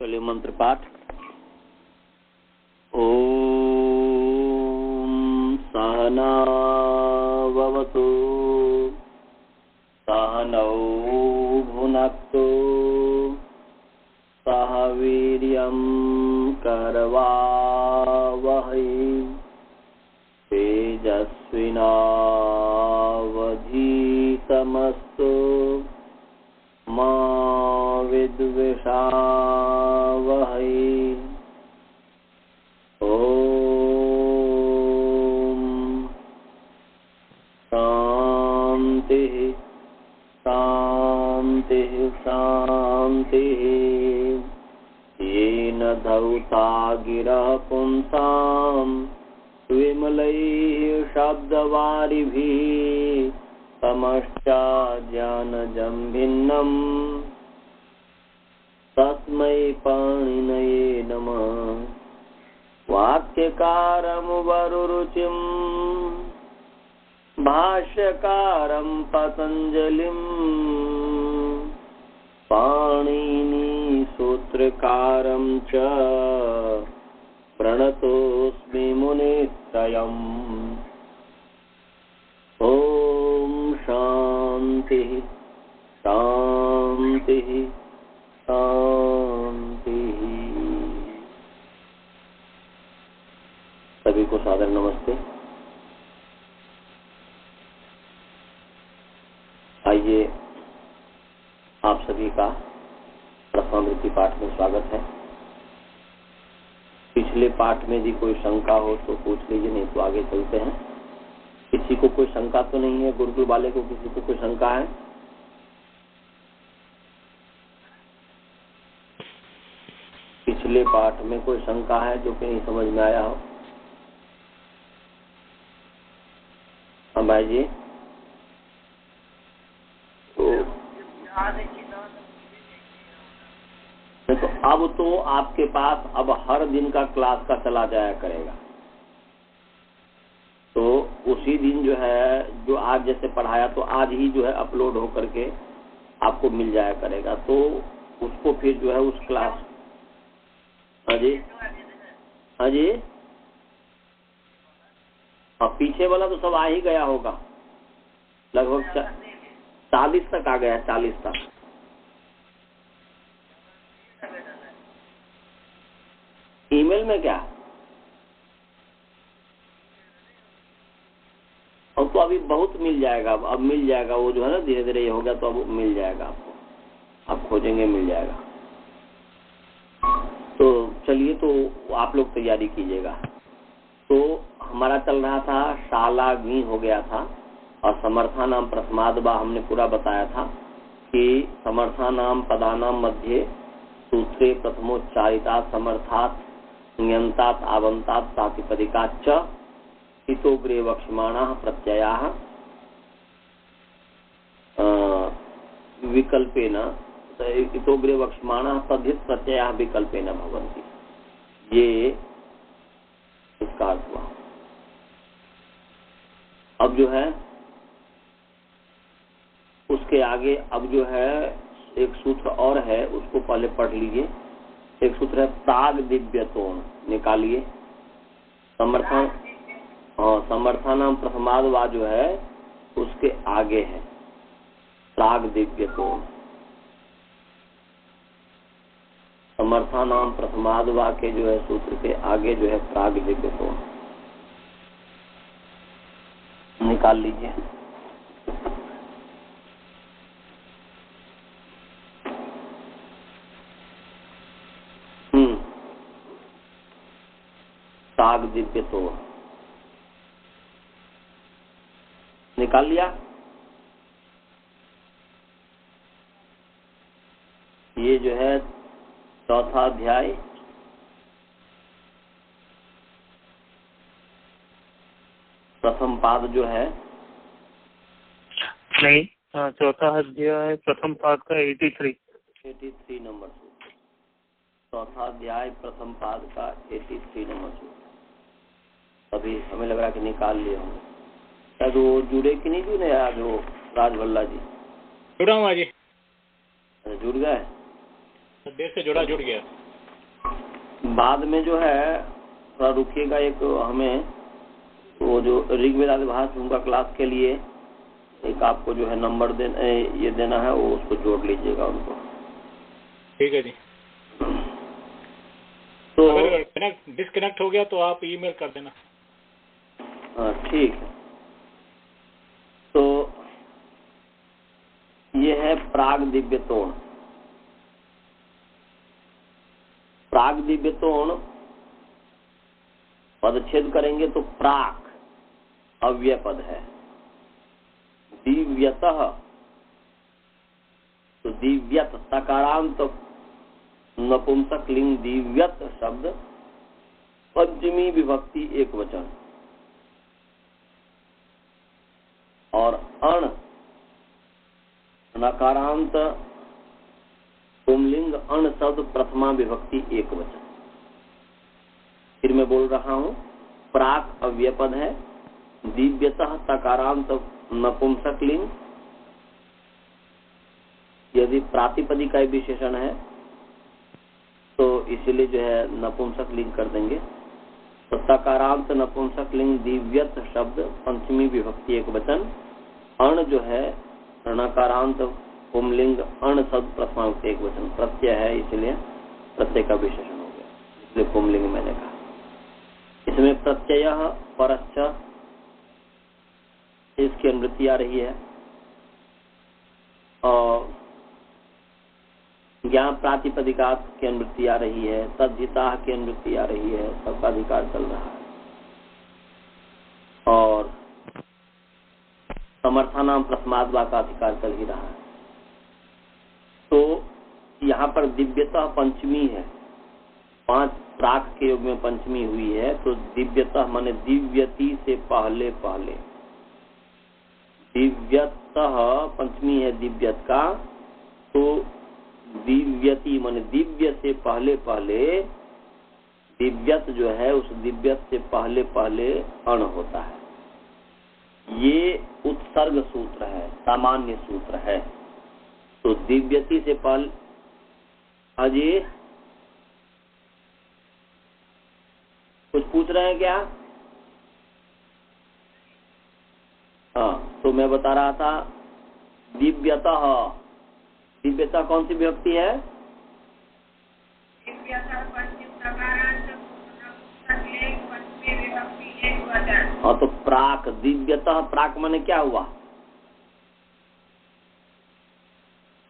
चलिए मंत्र पाठ। ओम सहना भवतु सहनौ भुनक्तु सह वीर्यं करवावहै तेजस्विनावधीतमस्तु मा विद्विषावहै। ओम शांति शांति शांति। येन धौता गिरः पुंसां विमलैः शब्दवारिभिः तमश्चाज्ञानजं भिन्नम् तस्मै पाणिनये नमः। वाक्यकारं वरुरुचिं भाष्यकारं पतञ्जलिं पाणिनि सूत्रकारं च प्रणतोऽस्मि मुनित्रयम्। ओम शांति शांति शांति। सभी को सादर नमस्ते। आइए आप सभी का प्रथमावृत्ति पाठ में स्वागत है। पिछले पाठ में यदि कोई शंका हो तो पूछ लीजिए, नहीं तो आगे चलते हैं। किसी को कोई शंका तो नहीं है? गुरुकुल वाले को किसी को कोई शंका है? पिछले पाठ में कोई शंका है जो कि नहीं समझ में आया हो? हाँ भाई जी। तो अब तो आपके पास अब हर दिन का क्लास का चला जाया करेगा, तो उसी दिन जो है जो आज जैसे पढ़ाया तो आज ही जो है अपलोड हो करके आपको मिल जाया करेगा। तो उसको फिर जो है उस क्लास। हाँ जी हाँ जी। हाँ पीछे वाला तो सब आ ही गया होगा, लगभग 40 तक आ गया, 40 तक। ईमेल में क्या? अब तो अभी बहुत मिल जाएगा, अब मिल जाएगा वो जो है ना, धीरे धीरे ये हो गया तो अब मिल जाएगा आपको, आप खोजेंगे मिल जाएगा। तो चलिए, तो आप लोग तैयारी कीजिएगा। तो हमारा चल रहा था शाला घी हो गया था, और समर्था नाम प्रथमाद्वा हमने पूरा बताया था कि समर्था नाम पदानाम मध्य सूत्रे प्रथमोच्चारिता समर्थात नियंतात आवंतात प्रातिपदिकाच्च हितोग्रे वक्ष्यमाणाः प्रत्ययाः विकल्पेन हितोग्रे वक्ष्यमाणाः तद्धित प्रत्ययाः विकल्पेन भवन्ति। ये इसका अर्थ हुआ। अब जो है उसके आगे अब जो है एक सूत्र और है, उसको पहले पढ़ लीजिए। एक सूत्र है प्राग दिव्यतोन, निकालिए। समर्थन, हाँ समर्थानाम प्रथमाद्वा जो है उसके आगे है प्राग दिव्यतोन। समर्थानाम प्रथमाद्वा के जो है सूत्र के आगे जो है प्राग दिव्यतोन, निकाल लीजिए। प्राग दिव्यतोन निकाल लिया। ये जो है चौथा अध्याय, प्रथम पाद जो है, नहीं चौथा अध्याय प्रथम पाद का 83 नंबर सूत्र। चौथा अध्याय प्रथम पाद का 83 नंबर सूत्र। अभी हमें लग रहा कि निकाल लिए होंगे। शायद वो जुड़े कि नहीं जुड़े आज वो राजभल्ला जी? जुड़ा हूँ आज। जुड़ गए? देर से जुड़ गया। बाद में जो है थोड़ा रुकिएगा, एक हमें वो जो ऋग्वेद आदि भाषा उनका क्लास के लिए एक आपको जो है नंबर ये देना है, वो उसको जोड़ लीजिएगा उनको। ठीक है जी। तो अगर डिस्कनेक्ट हो गया तो आप ईमेल कर देना। हाँ ठीक है। तो ये है प्राग दिव्य तोण। प्राग दिव्य तोण पदच्छेद करेंगे तो प्राक अव्यय पद है। दिव्यतः तो दिव्यत सकारांत नपुंसक लिंग दिव्यत शब्द पंचमी विभक्ति एक वचन, और अण नकारांत पुंलिंग अण शब्द प्रथमा विभक्ति एक वचन। फिर मैं बोल रहा हूं, प्राक अव्यय पद है, दिव्यतः तकारांत नपुंसक लिंग, यदि प्रातिपदिक का विशेषण है तो इसीलिए जो है नपुंसक लिंग कर देंगे। तो तकारांत नपुंसक लिंग दिव्यत शब्द पंचमी विभक्ति एक वचन, अण जो है णकारांत पुंलिंग अण शब्द प्रथमा विभक्ति एक वचन, प्रत्यय है इसलिए प्रत्यय का विशेषण हो गया, इसलिए पुंलिंग मैंने कहा। इसमें प्रत्यय परश्च इसकी अनुवृत्ति आ रही है, और ज्ञान प्रातिपदिका की अनुवृत्ति आ रही है, तद्धिता की अनुवृत्ति आ रही है, सबका अधिकार चल रहा है, और समर्थानाम प्रथमाद्वा का अधिकार चल ही रहा है। तो यहाँ पर दिव्यता पंचमी है, 5 प्राक के योग में पंचमी हुई है, तो दिव्यता माने दिव्यति से पहले पहले, दिव्यतः पंचमी है दिव्यत का, तो दिव्यति माने दिव्य से पहले पहले, दिव्यत जो है उस दिव्यत से पहले पहले अण होता है। ये उत्सर्ग सूत्र है, सामान्य सूत्र है। तो दिव्यति से पहले अजय कुछ पूछ रहे हैं क्या? हाँ, तो मैं बता रहा था दिव्यतः, दिव्यता कौन सी विभक्ति है? हाँ, तो प्राक दिव्यतः, प्राक माने क्या हुआ?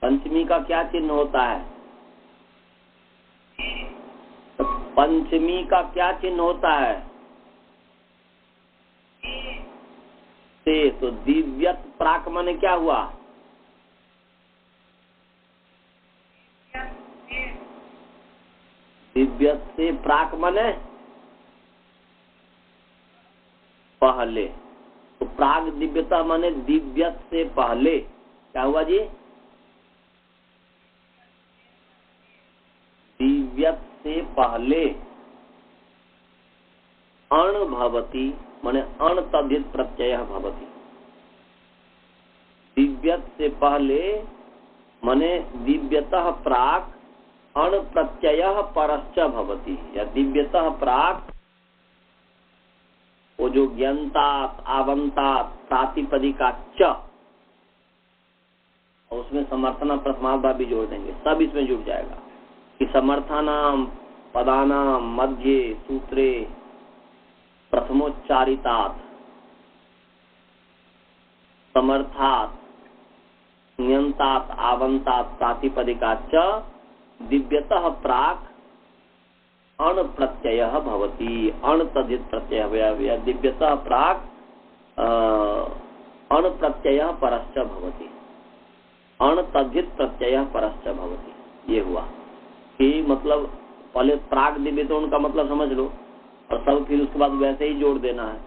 पंचमी का क्या चिन्ह होता है? तो पंचमी का क्या चिन्ह होता है? से। तो दिव्यत प्राक माने क्या हुआ? दिव्यत से प्राक माने पहले, तो प्राग दिव्यता माने दिव्यत से पहले। क्या हुआ जी? दिव्यत से पहले अण भवति माने अण तद्धित प्रत्यय भवति। दिव्यत से पहले माने दिव्यतः प्राक अण प्रत्यय परश्च भवति, या दिव्यतः प्राक वो जो ज्ञानतात आवंतात प्रातिपदिका च, और उसमें समर्थना प्रथमाद्वा भी जोड़ देंगे, सब इसमें जुड़ जाएगा कि समर्थानाम पदानाम मध्य सूत्रे प्रथमोच्चारितात समर्थात नियंतात आवंतात प्रातिपदिका च दिव्यतः प्राक अण प्रत्यय भवति, अण तद्धित प्रत्यय, दिव्यतः प्राक अण प्रत्यय परश्च भवति, अण तद्धित प्रत्यय परश्च भवति। ये हुआ कि मतलब पहले प्राक दिव्यतोण का मतलब समझ लो, और सब फिर उसके बाद वैसे ही जोड़ देना है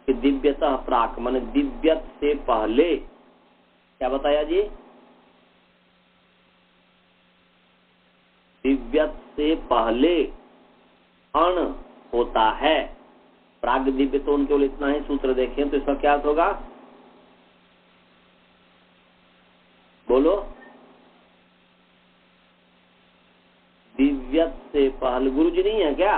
कि दिव्यतः प्राक माने दिव्यत से पहले। क्या बताया जी? दिव्यत से पहले अण होता है। प्राग दिव्यतोण केवल इतना ही सूत्र देखें तो इसका क्या अर्थ होगा? बोलो। दिव्यत से पहले गुरु जी नहीं है क्या?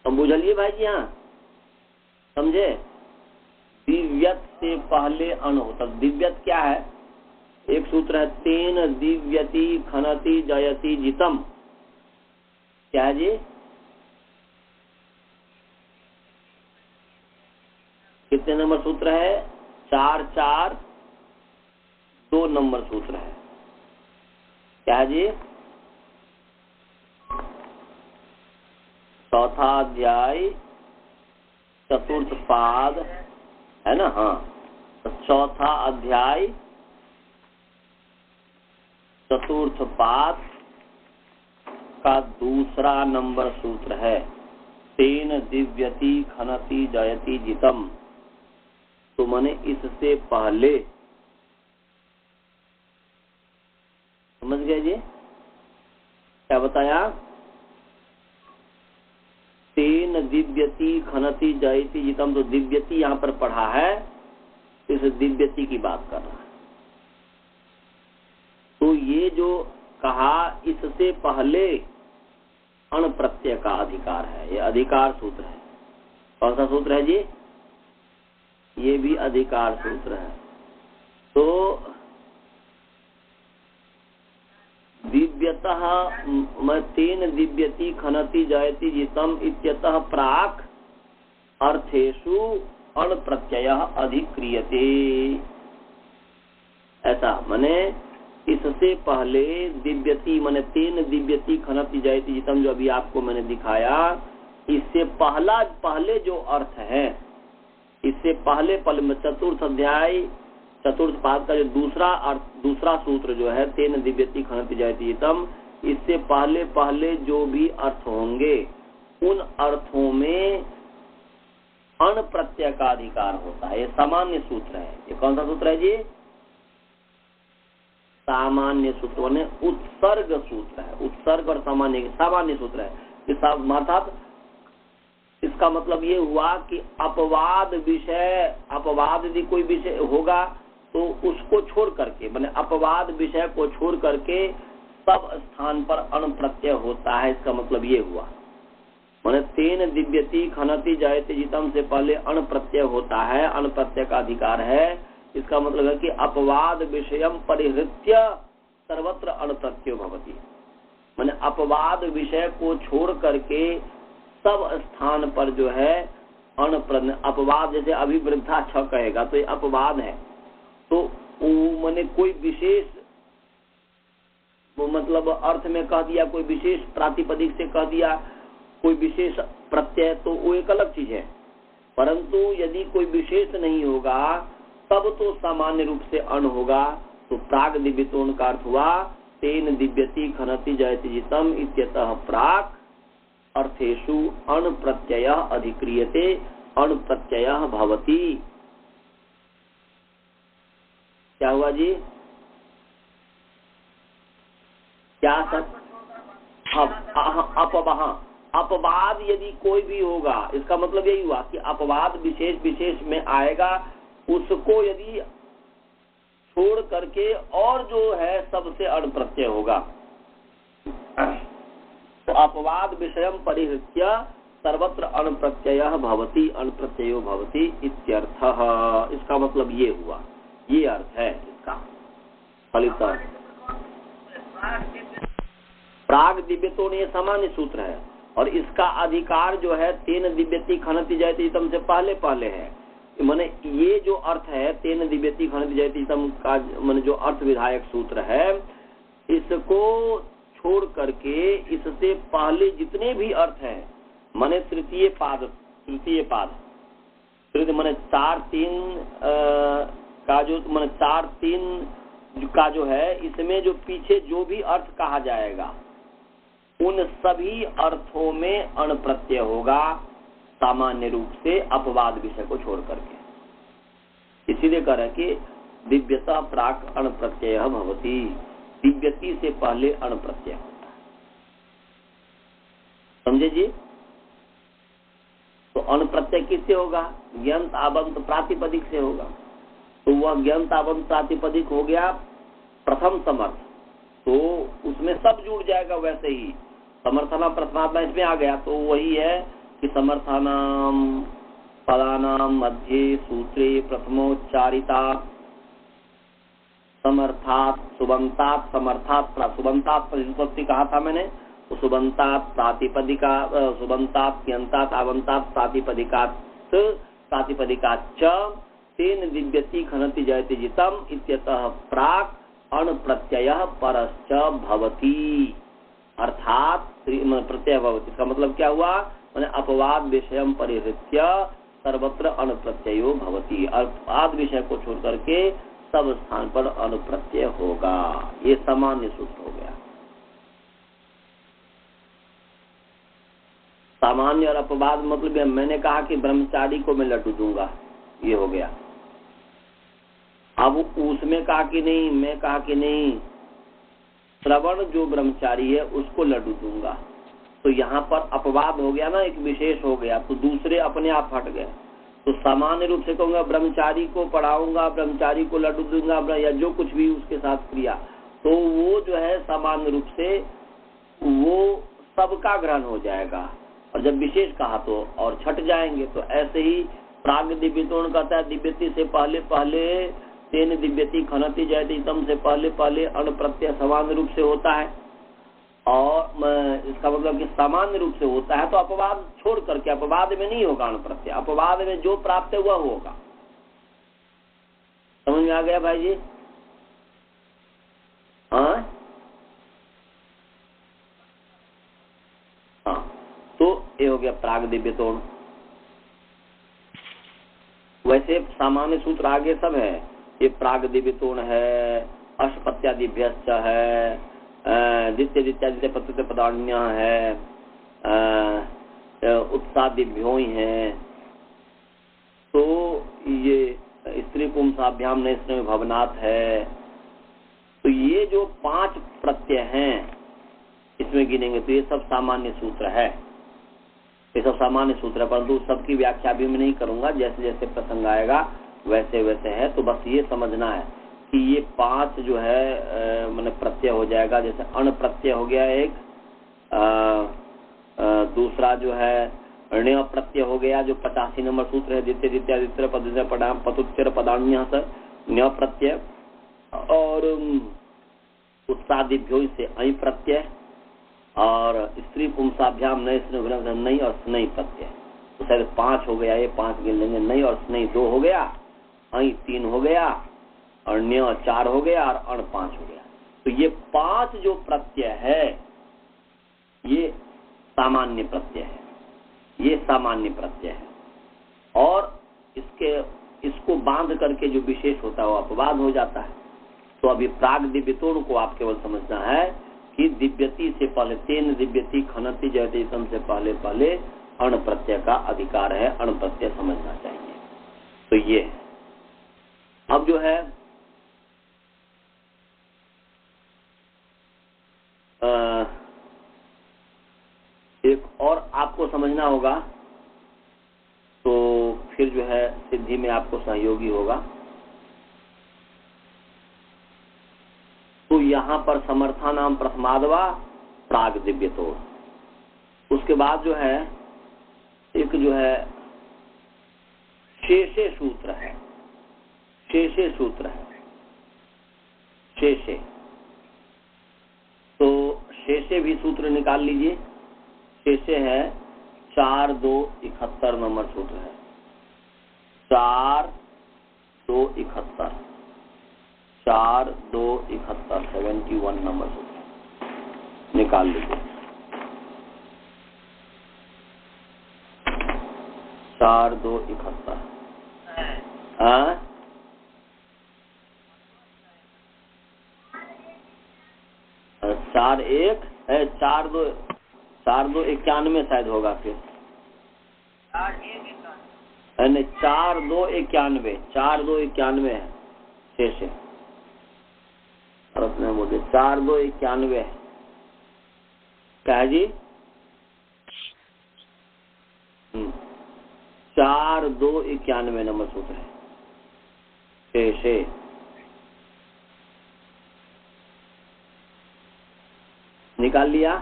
हम बुझलिए भाई जी, हाँ समझे? दिव्यत से पहले अण होता। दिव्यत क्या है? एक सूत्र है, तेन दिव्यति खनति जयति जितम। क्या है जी? कितने नंबर सूत्र है? 4 2 नंबर सूत्र है। क्या है जी? चौथा अध्याय चतुर्थ पाद है ना? हाँ, तो चौथा अध्याय चतुर्थ पाद का दूसरा नंबर सूत्र है, तेन दिव्यति खनति जयति जितम। तो माने इससे पहले, समझ गए जी? क्या बताया? तेन दिव्यति खनति जयति जितम। तो दिव्यति यहाँ पर पढ़ा है, इस दिव्यति की बात कर रहा है। तो ये जो कहा, इससे पहले अण प्रत्यय का अधिकार है, ये अधिकार सूत्र है। कौन सा सूत्र है जी? ये भी अधिकार सूत्र है। तो दिव्यतः तेन दिव्यति खनति जयति जितम इत्यतः प्राक अर्थेषु अण प्रत्यय अधिक्रियते। ऐसा माने इससे पहले दिव्यति माने तेन दिव्यति खनति जयति जितम, जो अभी आपको मैंने दिखाया, इससे पहले जो अर्थ है, इससे पहले चतुर्थ अध्याय चतुर्थ पाद का जो दूसरा सूत्र जो है, तेन दिव्यति खनति जयति जितम, इससे पहले जो भी अर्थ होंगे, उन अर्थों में अण प्रत्यय का अधिकार होता है। ये सामान्य सूत्र है। ये कौन सा सूत्र है जी? सामान्य सूत्र ने उत्सर्ग सूत्र है। उत्सर्ग और सामान्य सूत्र है। अर्थात इसका मतलब ये हुआ कि अपवाद यदि कोई विषय होगा तो उसको छोड़ करके, माने अपवाद विषय को छोड़ करके सब स्थान पर अण प्रत्यय होता है। इसका मतलब ये हुआ, माने तेन दिव्यति खनति जयति जितम से पहले अण प्रत्यय होता है, अण प्रत्यय का अधिकार है। इसका मतलब है कि अपवाद विषयम परिहृत्य सर्वत्र अण प्रत्ययो भवति। माने अपवाद विषय को छोड़ करके सब स्थान पर जो है अण अपवाद, जैसे अभी वृद्धा छ कहेगा तो ये अपवाद है। तो मैंने कोई विशेष मतलब अर्थ में कह दिया, कोई विशेष प्रातिपदिक से कह दिया, कोई विशेष प्रत्यय, तो वो एक अलग चीज है। परंतु यदि कोई विशेष नहीं होगा तब तो सामान्य रूप से अण होगा। तो प्राग दिव्यतोन का अर्थ हुआ तेन दिव्यति खनति जयति जितम इत्यतः प्राक अर्थेषु अण प्रत्यय अधिक्रियते, अण प्रत्यय भवति। क्या हुआ जी? क्या सब? अपवाद यदि कोई भी होगा, इसका मतलब यही हुआ कि अपवाद विशेष में आएगा, उसको यदि छोड़ करके और जो है सबसे अण प्रत्यय होगा। तो अपवाद विषयम परिहृत्य सर्वत्र अण प्रत्यय भवति, अण प्रत्ययो भवति इत्यर्थः। इसका मतलब ये हुआ, ये अर्थ है इसका फलित अर्थ। प्राग दिव्यतोन ये सामान्य सूत्र है, और इसका अधिकार जो है तेन दिव्यति खनति जयति जितम से पहले है। माने ये जो अर्थ है तेन दिव्यति खनति जयति जितम का, माने जो अर्थ विधायक सूत्र है, इसको छोड़ करके इससे पहले जितने भी अर्थ हैं, माने तृतीय पाद माने 4-3 का जो, माने 4-3 का जो है, इसमें जो पीछे जो भी अर्थ कहा जाएगा उन सभी अर्थों में अण प्रत्यय होगा, सामान्य रूप से अपवाद विषय को छोड़ करके। इसीलिए कह रहे कि दिव्यता प्राक अण प्रत्यय भवति, दिव्यति से पहले अण प्रत्यय होता है। समझे जी? तो अण प्रत्यय किससे होगा? ज्ञंत आबंत प्रातिपदिक से होगा। तो वह ज्ञंत आबंत प्रातिपदिक हो गया प्रथम समर्थ, तो उसमें सब जुड़ जाएगा। वैसे ही समर्थानाम प्रथमात्मा इसमें आ गया, तो वही है कि समर्थानाम पदानाम मध्ये सूत्रे प्रथमोच्चारिता समर्थात सुबंतात समर्थात सुबंतात प्रतिपत्ति कहा था मैंने, तो सुबंतात प्रातिपदिका सुबंतात त्यंतात आवंतात प्रातिपदिकात प्रातिपदिकाच्च तेन दिव्यति खनति जयति जितम इत्यतः प्राक अण प्रत्ययः परश्च भवति, अर्थात प्रत्यय भवति। इसका मतलब क्या हुआ, मैंने अपवाद विषयम परिहृत्य सर्वत्र अण प्रत्ययो भवति, अपवाद विषय को छोड़ करके सब स्थान पर अण प्रत्यय होगा। ये सामान्य सूत्र हो गया। सामान्य और अपवाद मतलब मैंने कहा कि ब्रह्मचारी को मैं लड्डू दूंगा, ये हो गया। अब उसमें कहा कि नहीं, मैं कहा कि नहीं, श्रवण जो ब्रह्मचारी है उसको लड्डू दूंगा, तो यहाँ पर अपवाद हो गया ना, एक विशेष हो गया, तो दूसरे अपने आप हट गए। तो सामान्य रूप से कहूंगा ब्रह्मचारी को पढ़ाऊंगा, ब्रह्मचारी को लड्डू दूंगा, या जो कुछ भी उसके साथ क्रिया, तो वो जो है सामान्य रूप से वो सबका ग्रहण हो जाएगा। और जब विशेष कहा तो और छट जाएंगे। तो ऐसे ही प्राग दिव्यतोण कहता है, दिव्यति से पहले पहले तेन दिव्यति खनति जयति तम से पहले पहले अण प्रत्यय सामान्य रूप से होता है। और इसका मतलब कि सामान्य रूप से होता है, तो अपवाद छोड़ करके, अपवाद में नहीं होगा अण प्रत्यय, अपवाद में जो प्राप्त है वह होगा। समझ में आ गया भाई जी? हाँ, तो ये हो गया प्राग दिव्यतोण। वैसे सामान्य सूत्र आगे सब है, ये प्राग दिव्यतोण है, अष्टपत्यादिभ्यश्च है, द्वितीय द्वितीय प्रत्यय पदान्य है, उत्सादिभ्यो है। तो ये स्त्री पुंसाभ्याम ने भवनात् है। तो ये जो 5 प्रत्यय हैं इसमें गिनेंगे, तो ये सब सामान्य सूत्र है, ये सब सामान्य सूत्र है, परंतु सबकी व्याख्या भी मैं नहीं करूंगा, जैसे जैसे प्रसंग आएगा वैसे वैसे है। तो बस ये समझना है कि ये 5 जो है मैंने प्रत्यय हो जाएगा। जैसे अण प्रत्यय हो गया एक, दूसरा जो है ण्य प्रत्यय हो गया, जो 85 नंबर सूत्र है, द्वितीय द्वितीय पतुत्तर पदान्य ण्य प्रत्यय, और उत्सादिभ्यो से अई प्रत्यय, और स्त्री पुंसाभ्याम नई और स्नई प्रत्यय। तो शायद 5 हो गया, ये 5 गिन लेंगे। नई और स्नई 2 हो गया, अई 3 हो गया, और न्य 4 हो गया, और अण 5 हो गया। तो ये 5 जो प्रत्यय है ये सामान्य प्रत्यय है, ये सामान्य प्रत्यय है। और इसको बांध करके जो विशेष होता है वो अपवाद हो जाता है। तो अभी प्राग दिव्यतोण को आप केवल समझना है कि दिव्यति से पहले तेन दिव्यति खनति जयति तम से पहले पहले अण प्रत्यय का अधिकार है, अण प्रत्यय समझना चाहिए। तो ये अब जो है एक और आपको समझना होगा, तो फिर जो है सिद्धि में आपको सहयोगी होगा। तो यहाँ पर समर्था नाम प्रथमादवा प्राग दिव्यतोण। उसके बाद जो है एक जो है शेषे सूत्र है, शेषे सूत्र है, शेषे। तो शेषे भी सूत्र निकाल लीजिए। शेषे है 4271 नंबर सूत्र है, 4271 71 नंबर सूत्र निकाल लीजिए। 4271 41 है, 4291 शायद होगा, फिर 4291 4291 है शेष है। और अपने बोले 4291 है, क्या है जी? 4291 नंबर सूत्र है शेष है। निकाल लिया?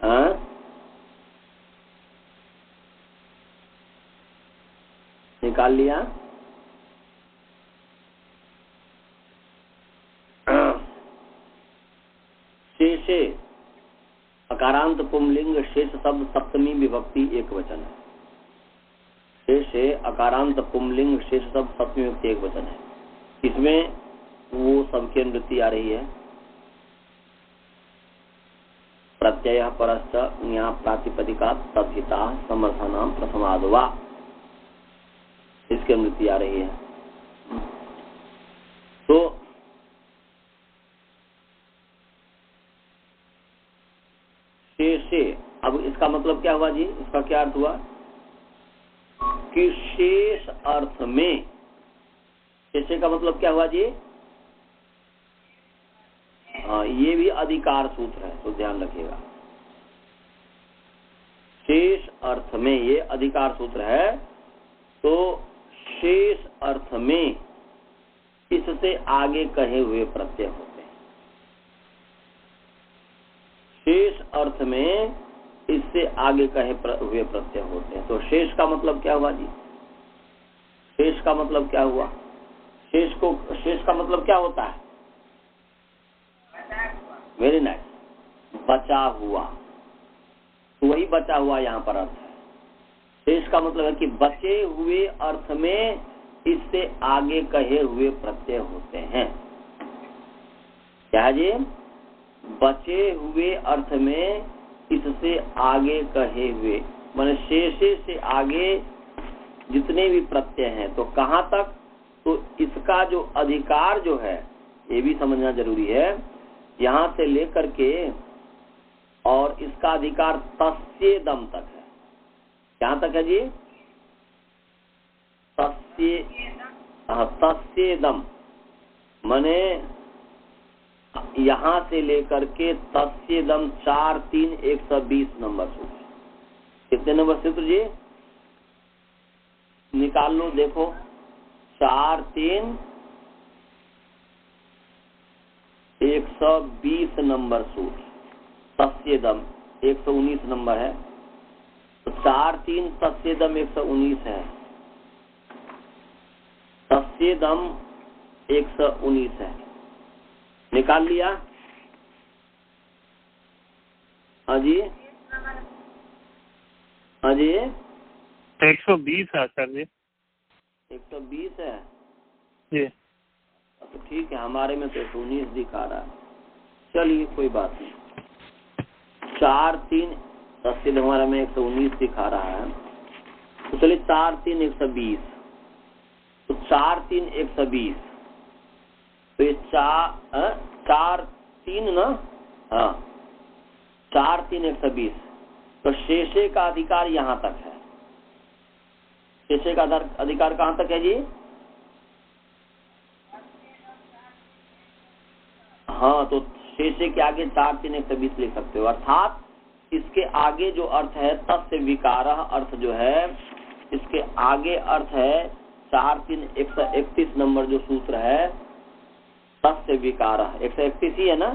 हाँ, निकाल लिया? शेषे अकारांत पुंलिंग शेष शब्द सप्तमी विभक्ति एक वचन है। शेषे अकारांत पुंलिंग शेष शब्द सप्तमी विभक्ति एक वचन है। इसमें वो सबकी अनुवृत्ति आ रही है। प्रत्यय परश्च ज्ञा प्रातिपदिका तद्धिता समर्थनाम प्रथमाद्वा, इसकी अनुवृत्ति आ रही है। तो शेषे, अब इसका मतलब क्या हुआ जी? इसका क्या अर्थ हुआ कि शेष अर्थ में, शेषे का मतलब क्या हुआ जी? हाँ, ये भी अधिकार सूत्र है, तो ध्यान रखिएगा। शेष अर्थ में ये अधिकार सूत्र है, तो शेष अर्थ में इससे आगे कहे हुए प्रत्यय होते हैं। शेष अर्थ में इससे आगे कहे हुए प्रत्यय होते हैं। तो शेष का मतलब क्या हुआ जी? शेष का मतलब क्या हुआ? शेष का मतलब क्या होता है? वेरी नाइस, बचा हुआ। तो वही बचा हुआ यहाँ पर अर्थ है। शेष का मतलब है कि बचे हुए अर्थ में इससे आगे कहे हुए प्रत्यय होते हैं। क्या जी? बचे हुए अर्थ में इससे आगे कहे हुए, माने शेषे से आगे जितने भी प्रत्यय हैं, तो कहाँ तक? तो इसका जो अधिकार जो है, ये भी समझना जरूरी है, यहाँ से लेकर के और इसका अधिकार तस्येदम तक है। कहाँ तक है जी? तस्येदम, माने यहाँ से लेकर के तस्येदम 4 3 120 नंबर सूत्र। कितने नंबर सूत्र जी? निकाल लो, देखो। 4 3 120 नंबर सूत्र। तस्येदम 119 नंबर है, तो 4 3 तस्येदम 119 है। तस्येदम 119 है। निकाल लिया? हाँ जी, हाँ जी। 120 है सर जी। 120 है जी। तो ठीक है, हमारे में तो 119 दिखा रहा है। चलिए कोई बात नहीं। 4 3 तस्येदम हमारा में 119 दिखा रहा है, तो चलिए 4 3 120। तो 4 3 120, तो ये 4 3 ना, हाँ 4 3 120। तो शेषे का अधिकार यहाँ तक है। शेषे का अधिकार कहाँ तक है जी? हाँ, तो शेषे के आगे 4 3 120 लिख सकते हो। अर्थात इसके आगे जो अर्थ है तस्य विकारः अर्थ जो है, इसके आगे अर्थ है 4 3 131 नंबर जो सूत्र है, तस्य विकारः 131 ही है ना?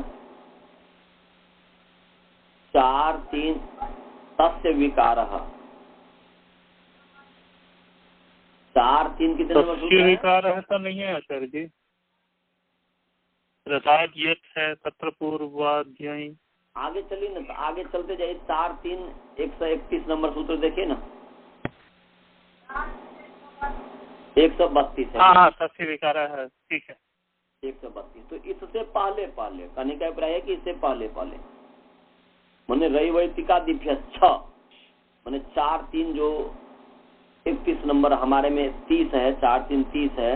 4 3 तस्य विकारः 4 3 कितने नंबर सूत्र है? विकारः तो नहीं है सर जी। रसायक यक्ष है, तत्र पूर्वाध्यायी। आगे चलिए ना, तो आगे चलते जाइए। 4 3 131 नंबर सूत्र देखिए ना। 132 है। हाँ, तस्य विकारः है, ठीक है। 132, तो इससे पहले कहने का अभिप्राय है कि इससे पहले मैंने रैवैतिका दिभ्यच्छ, मैंने 4 3 जो 31 नंबर हमारे में 30 है, 4 3 30 है,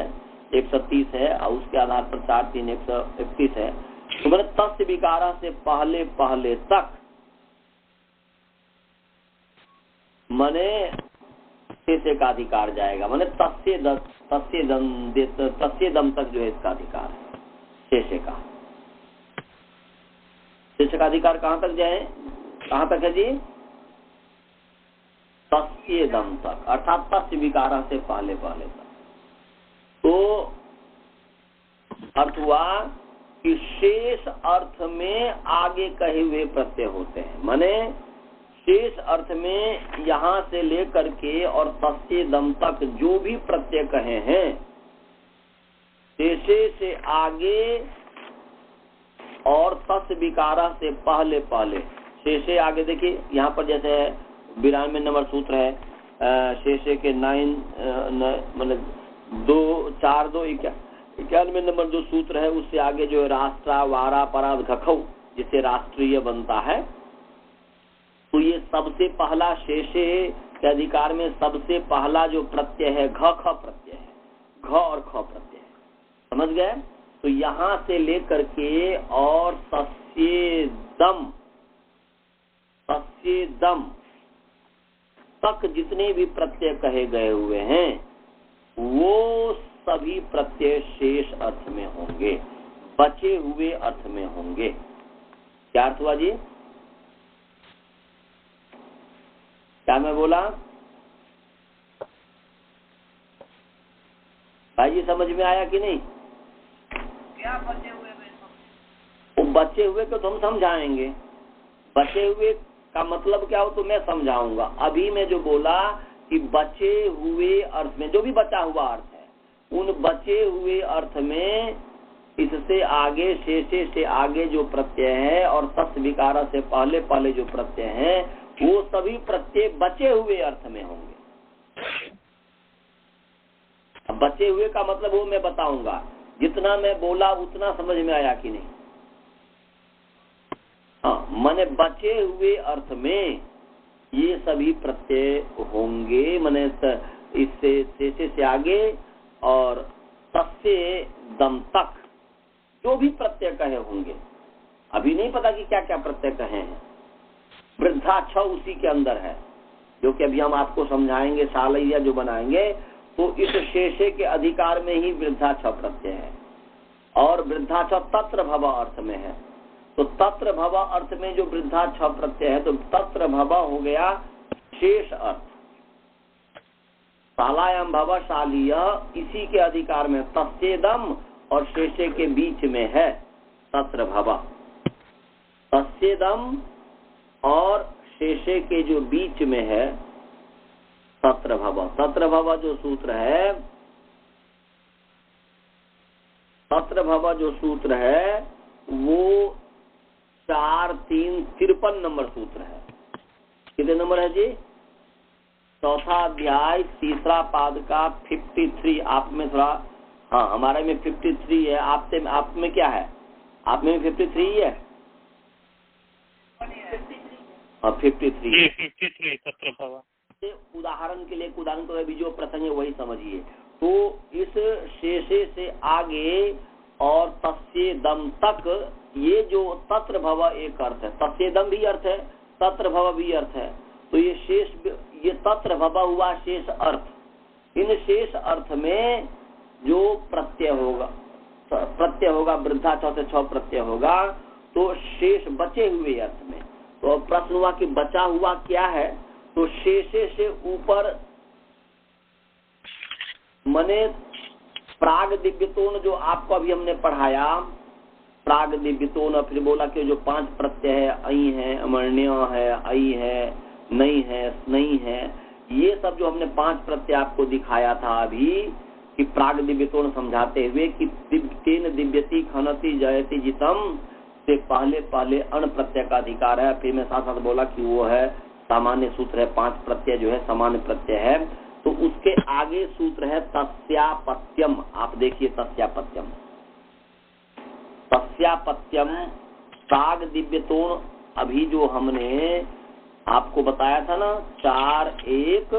130 है, और उसके आधार पर 4 3 131 है। तो मैंने तस्य विकारा से पहले तक मैंने शेषे का अधिकार जाएगा। मैंने तस्येदम तक जो है इसका अधिकार है शेषे का। शेषे का अधिकार कहाँ तक जाए? कहाँ तक है जी? तस्येदम तक, अर्थात तस्य विकारा से पहले तक। तो अर्थ हुआ कि शेष अर्थ में आगे कहे हुए प्रत्यय होते हैं। माने शेष अर्थ में यहाँ से लेकर के और तस्य दम तक जो भी प्रत्यय कहे हैं, शेषे से आगे और तस् विकारा से पहले पहले, शेषे आगे देखिए यहाँ पर जैसे 92 नंबर सूत्र है, शेषे के 9 मतलब 2 4 2 91 नंबर जो सूत्र है उससे आगे जो है राष्ट्रा वारा पराध घखौ जिससे राष्ट्रीय बनता है। तो ये सबसे पहला शेषे के अधिकार में सबसे पहला जो प्रत्यय है घ ख प्रत्यय है, घ और ख प्रत्यय है, समझ गए। तो यहाँ से लेकर के और तस्येदम तक जितने भी प्रत्यय कहे गए हुए हैं वो सभी प्रत्यय शेष अर्थ में होंगे, बचे हुए अर्थ में होंगे। क्या अर्थ हुआ जी? क्या मैं बोला भाई जी? समझ में आया कि नहीं? क्या बचे हुए में? वो बचे हुए को तो हम समझाएंगे, बचे हुए का मतलब क्या हो तो मैं समझाऊंगा। अभी मैं जो बोला कि बचे हुए अर्थ में जो भी बचा हुआ अर्थ है, उन बचे हुए अर्थ में इससे आगे शेषे से आगे जो प्रत्यय है और तस् विकारा से पहले पहले जो प्रत्यय है वो सभी प्रत्यय बचे हुए अर्थ में होंगे। अब बचे हुए का मतलब वो मैं बताऊंगा, जितना मैं बोला उतना समझ में आया कि नहीं? हाँ, माने बचे हुए अर्थ में ये सभी प्रत्यय होंगे, माने इससे शेषे से आगे और तस्य दम तक जो भी प्रत्यय कहे होंगे। अभी नहीं पता कि क्या क्या प्रत्यय कहे हैं। वृद्धा छ उसी के अंदर है, जो कि अभी हम आपको समझाएंगे, सालैया जो बनाएंगे तो इस शेषे के अधिकार में ही वृद्धा छ प्रत्यय है और वृद्धा छ तत्र भव अर्थ में है। तो तत्र भव अर्थ में जो वृद्धा छ प्रत्यय है तो तत्र भव हो गया शेष अर्थ, शालायाम भव शालीय इसी के अधिकार में, तस्येदम और शेषे के बीच में है तत्र भव। तस्येदम और शेषे के जो बीच में है तत्र भव। तत्र भव जो सूत्र है, तत्र भव जो सूत्र है वो 4 3 53 नंबर सूत्र है। कितने नंबर है जी? चौथा अध्याय तीसरा पाद का 53। आप में थोड़ा, हाँ हमारे में 53 है, आप में क्या है? आप में 53 ही है? हाँ 53 तत्र भव। उदाहरण के लिए, उदाहरण तो अभी जो प्रसंग है वही समझिए। तो इस शेषे से आगे और तस्येदम तक ये जो तत्र भव एक अर्थ है, तस्येदम भी अर्थ है, तत्र भव भी अर्थ है। तो ये शेष, ये तत्र भव हुआ शेष अर्थ। इन शेष अर्थ में जो प्रत्यय होगा वृद्धा छ से छ प्रत्यय होगा, तो शेष बचे हुए अर्थ में। तो प्रश्न हुआ कि बचा हुआ क्या है? तो शेषे से ऊपर मने प्राग दिव्यतोन जो आपको अभी हमने पढ़ाया, प्राग दिव्यतोन, फिर बोला कि जो 5 प्रत्यय है, अई है, अमर्ण्य है, अई है, नहीं है, स्नई है, ये सब जो हमने 5 प्रत्यय आपको दिखाया था अभी कि प्राग दिव्यतोन समझाते हुए कि तेन दिव्यति खनति जयति जितम से पहले पहले अण प्रत्यय का अधिकार है। फिर मैं साथ साथ बोला कि वो है सामान्य सूत्र है, 5 प्रत्यय जो है सामान्य प्रत्यय है। तो उसके आगे सूत्र है तस्यापत्यम। आप देखिए तस्यापत्यम, तस्यापत्यम प्राग दिव्यतोन अभी जो हमने आपको बताया था ना, 4 1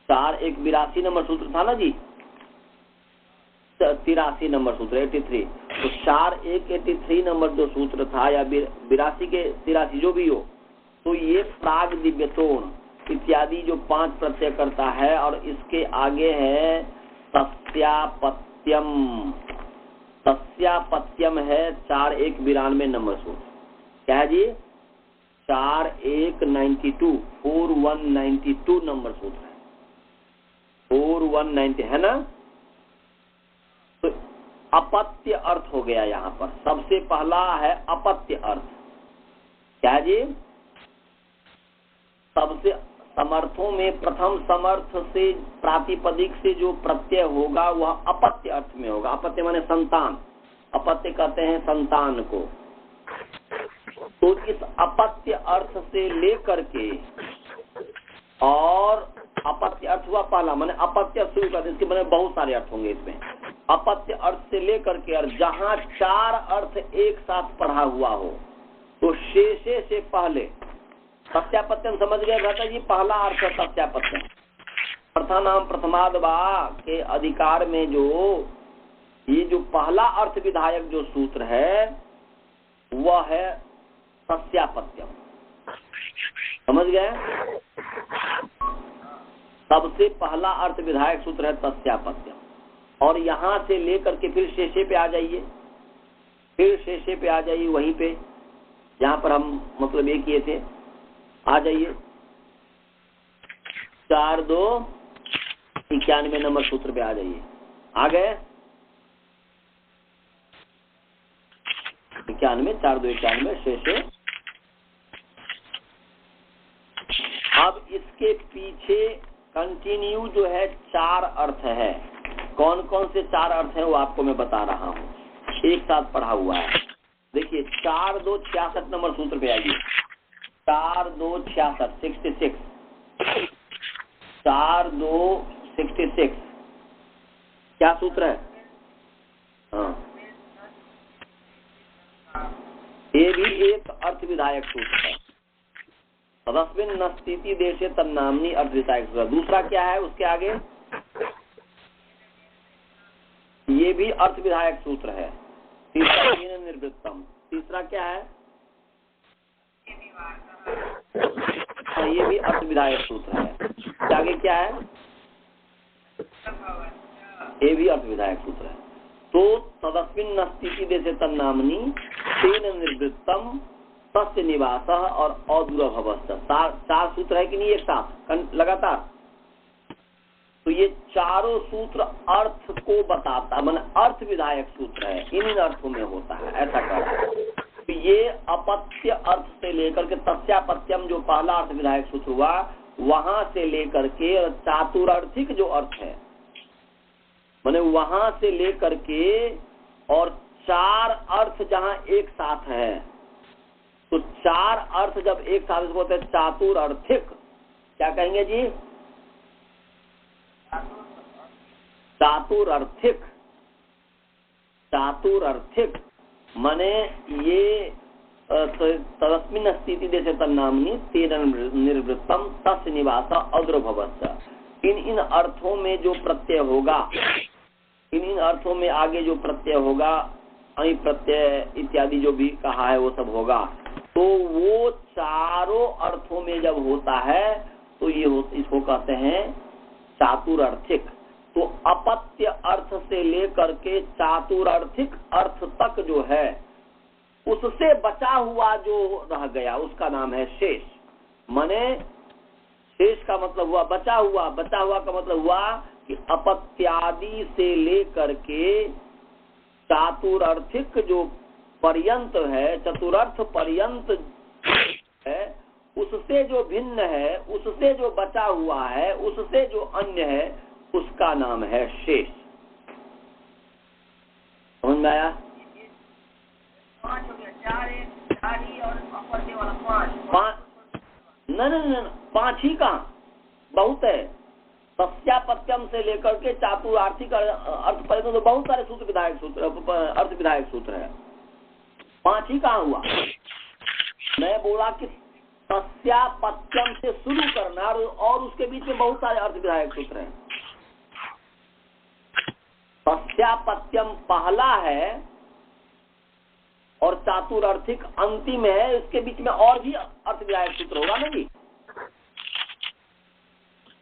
82 नंबर सूत्र था ना जी, 83 नंबर सूत्र 83। तो 4 1 83 नंबर जो सूत्र था या 82 के 83 जो भी हो, तो ये प्राग दिव्यतोन इत्यादि जो 5 प्रत्यय करता है और इसके आगे है तस्यापत्यम। तस्यापत्यम है 4 1 92 नंबर सूत्र। क्या है जी? 4 1 92 4192 नंबर सूत्र है, 4190 है ना। तो अपत्य अर्थ हो गया। यहाँ पर सबसे पहला है अपत्य अर्थ। क्या जी? सबसे समर्थों में प्रथम समर्थ से प्रातिपदिक से जो प्रत्यय होगा वह अपत्य अर्थ में होगा। अपत्य माने संतान, अपत्य कहते हैं संतान को। तो इस अपत्य अर्थ से लेकर के, और अपत्य अर्थ हुआ पहला, माने अपत्य शुरू कर, इसके माने बहुत सारे अर्थ होंगे इसमें। अपत्य अर्थ से लेकर के और जहाँ चार अर्थ एक साथ पढ़ा हुआ हो, तो शेषे से पहले सत्यापत्यम समझ गए भ्राता जी? पहला अर्थ है सत्यापत्यम। प्रथमानाम प्रथमाद वा के अधिकार में जो ये जो पहला अर्थ विधायक जो सूत्र है वह है सत्यापत्यम। समझ गए? सबसे पहला अर्थ विधायक सूत्र है सत्यापत्यम। और यहाँ से लेकर के फिर शेषे पे आ जाइए, फिर शेषे पे आ जाइए, वहीं पे जहाँ पर हम मतलब ये किए थे, आ जाइए 4291 नंबर सूत्र पे आ जाइए। आ गए 91, 4291 शेषे। अब इसके पीछे कंटिन्यू जो है चार अर्थ है। कौन कौन से चार अर्थ हैं वो आपको मैं बता रहा हूँ, एक साथ पढ़ा हुआ है। देखिए 4266 नंबर सूत्र पे आइए। 4266 66 4266 क्या सूत्र है? हाँ, ये भी एक अर्थ विधायक सूत्र है। तदस्मिन् नस्तीति देशे तन्नाम्नि अर्थ विधायक सूत्र। दूसरा क्या है उसके आगे? ये भी अर्थ विधायक सूत्र है। तीसरा निर्वृत्तम। तीसरा क्या है? ये भी अर्थ विधायक सूत्र है। आगे क्या है? ये भी अर्थ विधायक सूत्र है। तो तदस्मिन् नस्तीति देशे तन्नाम्नि तेन निर्वृत्तम तस्य निवास और अदूरभवश्च। चार सूत्र है कि नहीं एक साथ लगातार? तो ये चारों सूत्र अर्थ को बताता, माने अर्थ विधायक सूत्र है, इन अर्थों में होता है, ऐसा कर। तो ये अपत्य अर्थ से लेकर के तस्यापत्यम जो पहला अर्थ विधायक सूत्र हुआ, वहां से लेकर के चातुरार्थिक जो अर्थ है, माने वहां से लेकर के और चार अर्थ जहां एक साथ है, तो चार अर्थ जब एक साथ होते हैं चातुरार्थिक। क्या कहेंगे जी? चातुरार्थिक। चातुरार्थिक माने ये तस्मिन् स्थिति देशे तन्नाम्नि तेन निर्वृत्तम तस्य निवास अद्रभवश्च। इन अर्थों में जो प्रत्यय होगा, इन अर्थों में आगे जो प्रत्यय होगा, अहि प्रत्यय इत्यादि जो भी कहा है वो सब होगा। तो वो चारों अर्थों में जब होता है तो ये इसको कहते हैं चातुरार्थिक। तो अपत्य अर्थ से लेकर के चातुरार्थिक अर्थ तक जो है, उससे बचा हुआ जो रह गया उसका नाम है शेष। माने शेष का मतलब हुआ बचा हुआ, बचा हुआ का मतलब हुआ कि अपत्यादि से लेकर के चातुरार्थिक जो पर्यंत है, चतुर्थ पर्यंत है, उससे जो भिन्न है, उससे जो बचा हुआ है, उससे जो अन्य है, उसका नाम है शेष। समझ में आया? 5 हो गया, 4 1 4 ही और अपत्य वाला 5। नहीं 5 ही कहाँ, बहुत है। तस्यापत्यम से लेकर के चातुरार्थिक अर्थ पर्यंत तो बहुत सारे सूत्र विधायक सूत्र, अर्थ विधायक सूत्र है। 5 ही कहाँ हुआ? मैं बोला कि तस्यापत्यम से शुरू करना और उसके बीच में बहुत सारे अर्थ विधायक सूत्र हैं। तस्यापत्यम पहला है और चातुरार्थिक अंतिम है, इसके बीच में और भी अर्थ विधायक सूत्र होगा ना जी।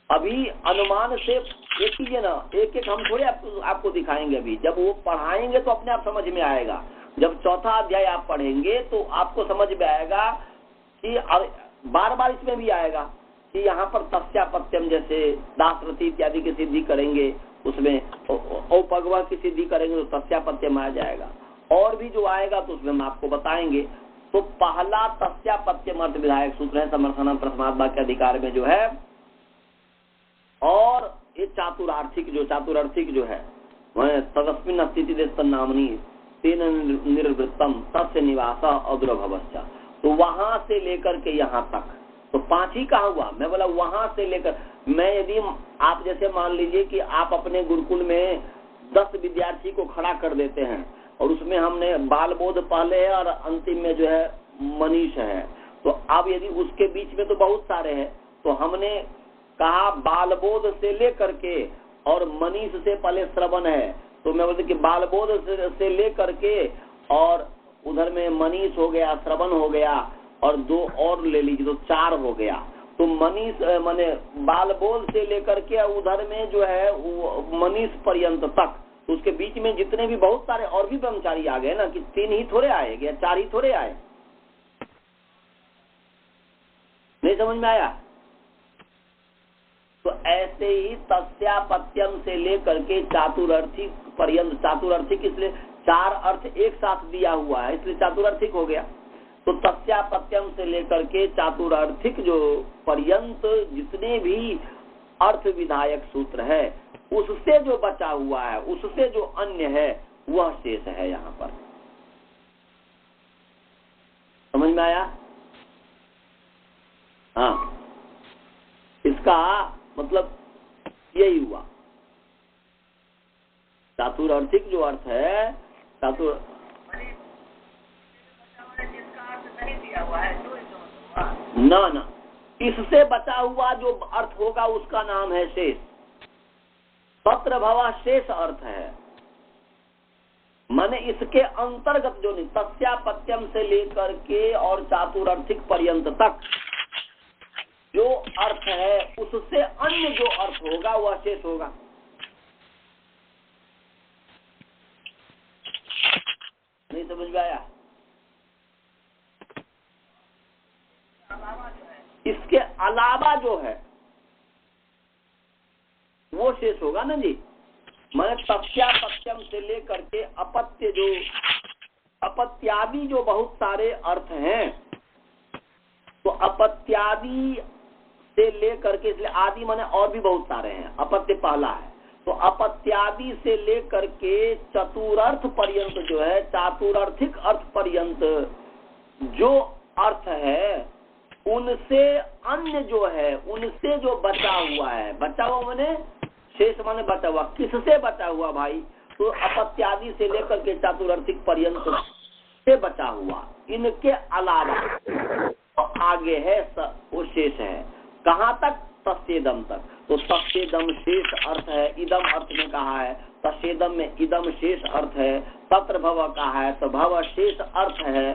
अभी अनुमान से एक कीजिए ना, एक एक हम थोड़े आपको दिखाएंगे। अभी जब वो पढ़ाएंगे तो अपने आप समझ में आएगा। जब चौथा अध्याय आप पढ़ेंगे तो आपको समझ में आएगा कि बार बार इसमें भी आएगा कि यहाँ पर तस्यापत्यम जैसे दासरथी इत्यादि की सिद्धि करेंगे, उसमें औपगम वह की सिद्धि करेंगे तो तस्यापत्यम आ जाएगा। और भी जो आएगा तो उसमें हम आपको बताएंगे। तो पहला तस्यापत्यम अर्थ विधायक सूत्र है समर्थनम प्रथमाद वाक्य अधिकार में जो है। और ये चातुरार्थिक जो है वह तदस्मिन स्थिति देश नामनी तेन निर्वृत्तम तस्य निवास अदुर्भवश्च। तो वहां से लेकर के यहाँ तक तो 5 ही कहा हुआ। मैं बोला वहां से लेकर, मैं यदि आप जैसे मान लीजिए कि आप अपने गुरुकुल में 10 विद्यार्थी को खड़ा कर देते हैं और उसमें हमने बाल बोध पहले है और अंतिम में जो है मनीष है। तो अब यदि उसके बीच में तो बहुत सारे हैं, तो हमने कहा बाल बोध से लेकर के और मनीष से पहले श्रवण है, तो मैं बोलते कि बाल बोध से लेकर के और उधर में मनीष हो गया, श्रवण हो गया और 2 और ले लीजिए तो 4 हो गया। तो मनीष माने बाल बोध से लेकर के उधर में जो है मनीष पर्यंत तक, तो उसके बीच में जितने भी बहुत सारे और भी ब्रह्मचारी आ गए ना, कि 3 ही थोड़े आए या 4 ही थोड़े आए। नहीं समझ में आया? तो ऐसे ही तस्यापत्यम से लेकर के चातुरार्थिक पर्यंत, चातुरार्थिक इसलिए 4 अर्थ एक साथ दिया हुआ है इसलिए चातुरार्थिक हो गया। तो तस्यापत्यम से लेकर के चातुरार्थिक जो पर्यंत जितने भी अर्थ विधायक सूत्र है, उससे जो बचा हुआ है, उससे जो अन्य है, वह शेष है यहाँ पर। समझ में आया? हाँ, इसका मतलब यही हुआ। चातुरार्थिक जो अर्थ है, जिसका अर्थ नहीं दिया हुआ है तो ना इससे बचा हुआ जो अर्थ होगा उसका नाम है शेष। तत्र भवा शेष अर्थ है, माने इसके अंतर्गत जो नहीं, तस्यापत्यम से लेकर के और चातुरार्थिक पर्यंत तक जो अर्थ है, उससे अन्य जो अर्थ होगा वह शेष होगा। नहीं समझ में आया? इसके अलावा जो है वो शेष होगा ना जी। मैंने तस्यापत्यम से लेकर के अपत्य जो अपत्यादि जो बहुत सारे अर्थ हैं, तो अपत्यादि से लेकर के, इसलिए आदि माने और भी बहुत सारे हैं, अपत्य पहला है, तो अपत्यादि से लेकर के चतुरर्थ पर्यंत जो है, चातुरार्थिक अर्थ पर्यंत जो अर्थ है, उनसे अन्य जो है, उनसे जो बचा हुआ है, बचा हुआ माने शेष माने बचा हुआ, किससे बचा हुआ भाई? तो अपत्यादि से लेकर के चातुरार्थिक पर्यंत से बचा हुआ, इनके अलावा तो आगे है वो शेष है। कहाँ तक? तस्येदम तक। तो तस्येदम शेष अर्थ है, इदम अर्थ में कहा है, तस्येदम में इदम शेष अर्थ है, तत्र भव कहा है तो भव शेष अर्थ है।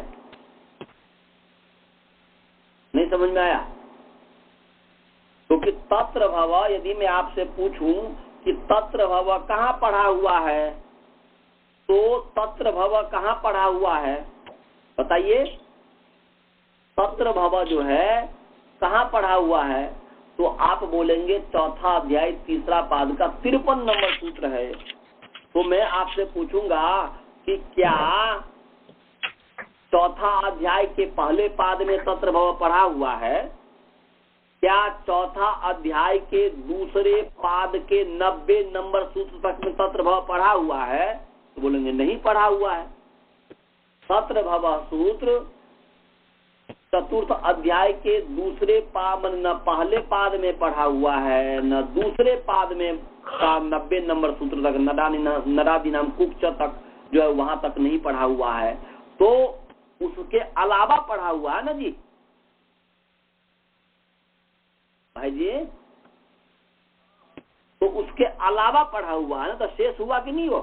नहीं समझ में आया? क्योंकि तत्र भव, यदि मैं आपसे पूछूं कि तत्र भव कहाँ पढ़ा हुआ है, तो तत्र भव कहाँ पढ़ा हुआ है बताइए? तत्र भव जो है कहाँ पढ़ा हुआ है? तो आप बोलेंगे 4था अध्याय 3रा पाद का 53 नंबर सूत्र है। तो मैं आपसे पूछूंगा कि क्या 4था अध्याय के पहले पाद में तत्र भव पढ़ा हुआ है? क्या 4था अध्याय के दूसरे पाद के 90 नंबर सूत्र तक में तत्र भव पढ़ा हुआ है? तो बोलेंगे नहीं पढ़ा हुआ है। तत्र भव सूत्र 4th अध्याय के दूसरे पाद, न पहले पाद में पढ़ा हुआ है, न दूसरे पाद में का 90 नंबर सूत्र तक, नरादि नाम कुक्ष तक जो है वहां तक नहीं पढ़ा हुआ है। तो उसके अलावा पढ़ा हुआ है ना जी भाई जी, तो उसके अलावा पढ़ा हुआ है ना, तो शेष हुआ कि नहीं हो?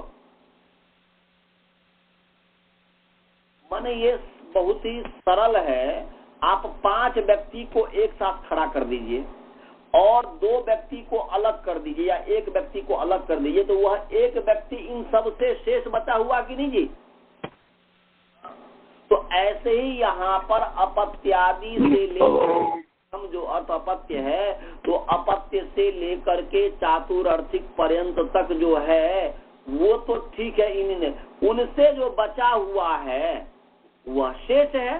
माने ये बहुत ही सरल है। आप 5 व्यक्ति को एक साथ खड़ा कर दीजिए और 2 व्यक्ति को अलग कर दीजिए या 1 व्यक्ति को अलग कर दीजिए, तो वह 1 व्यक्ति इन सब से शेष बचा हुआ कि नहीं जी? तो ऐसे ही यहाँ पर अपत्यादि से लेकर हम जो अर्थ अपत्य है, तो अपत्य से लेकर के चातुरार्थिक पर्यंत तक जो है वो तो ठीक है, इन्हें उनसे जो बचा हुआ है वह शेष है।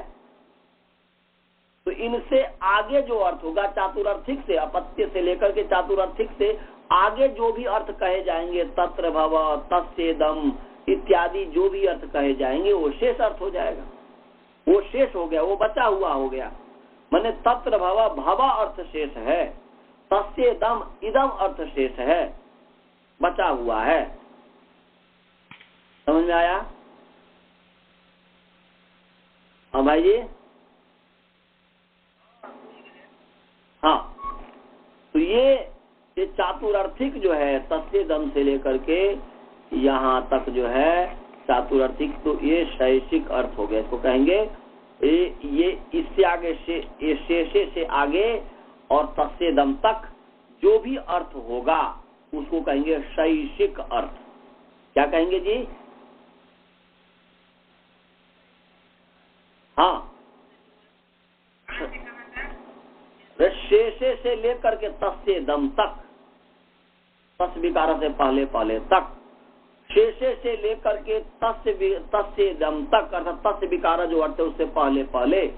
तो इनसे आगे जो अर्थ होगा चातुरार्थिक से, अपत्य से लेकर के चातुरार्थिक से आगे जो भी अर्थ कहे जाएंगे, तत्र भव, तस्येदम इत्यादि जो भी अर्थ कहे जाएंगे वो शेष अर्थ हो जाएगा। वो शेष हो गया, वो बचा हुआ हो गया। माने तत्र भव, भव अर्थ शेष है, तस्येदम इदम अर्थ शेष है, बचा हुआ है। समझ में आया? हाँ भाई जी, हाँ। तो ये चातुरार्थिक जो है तस्येदम से लेकर के यहाँ तक जो है चातुरार्थिक, तो ये शैषिक अर्थ हो गया। इसको कहेंगे ये इससे आगे ये शेषे से आगे और तस्येदम तक जो भी अर्थ होगा उसको कहेंगे शैषिक अर्थ। क्या कहेंगे जी? हाँ, शेषे से लेकर के तस्येदम तक, तस् विकार से पहले पहले तक, शेषे से लेकर के तस्येदम तक अर्थात तस्य विकार जो अर्थ है उससे पहले पहले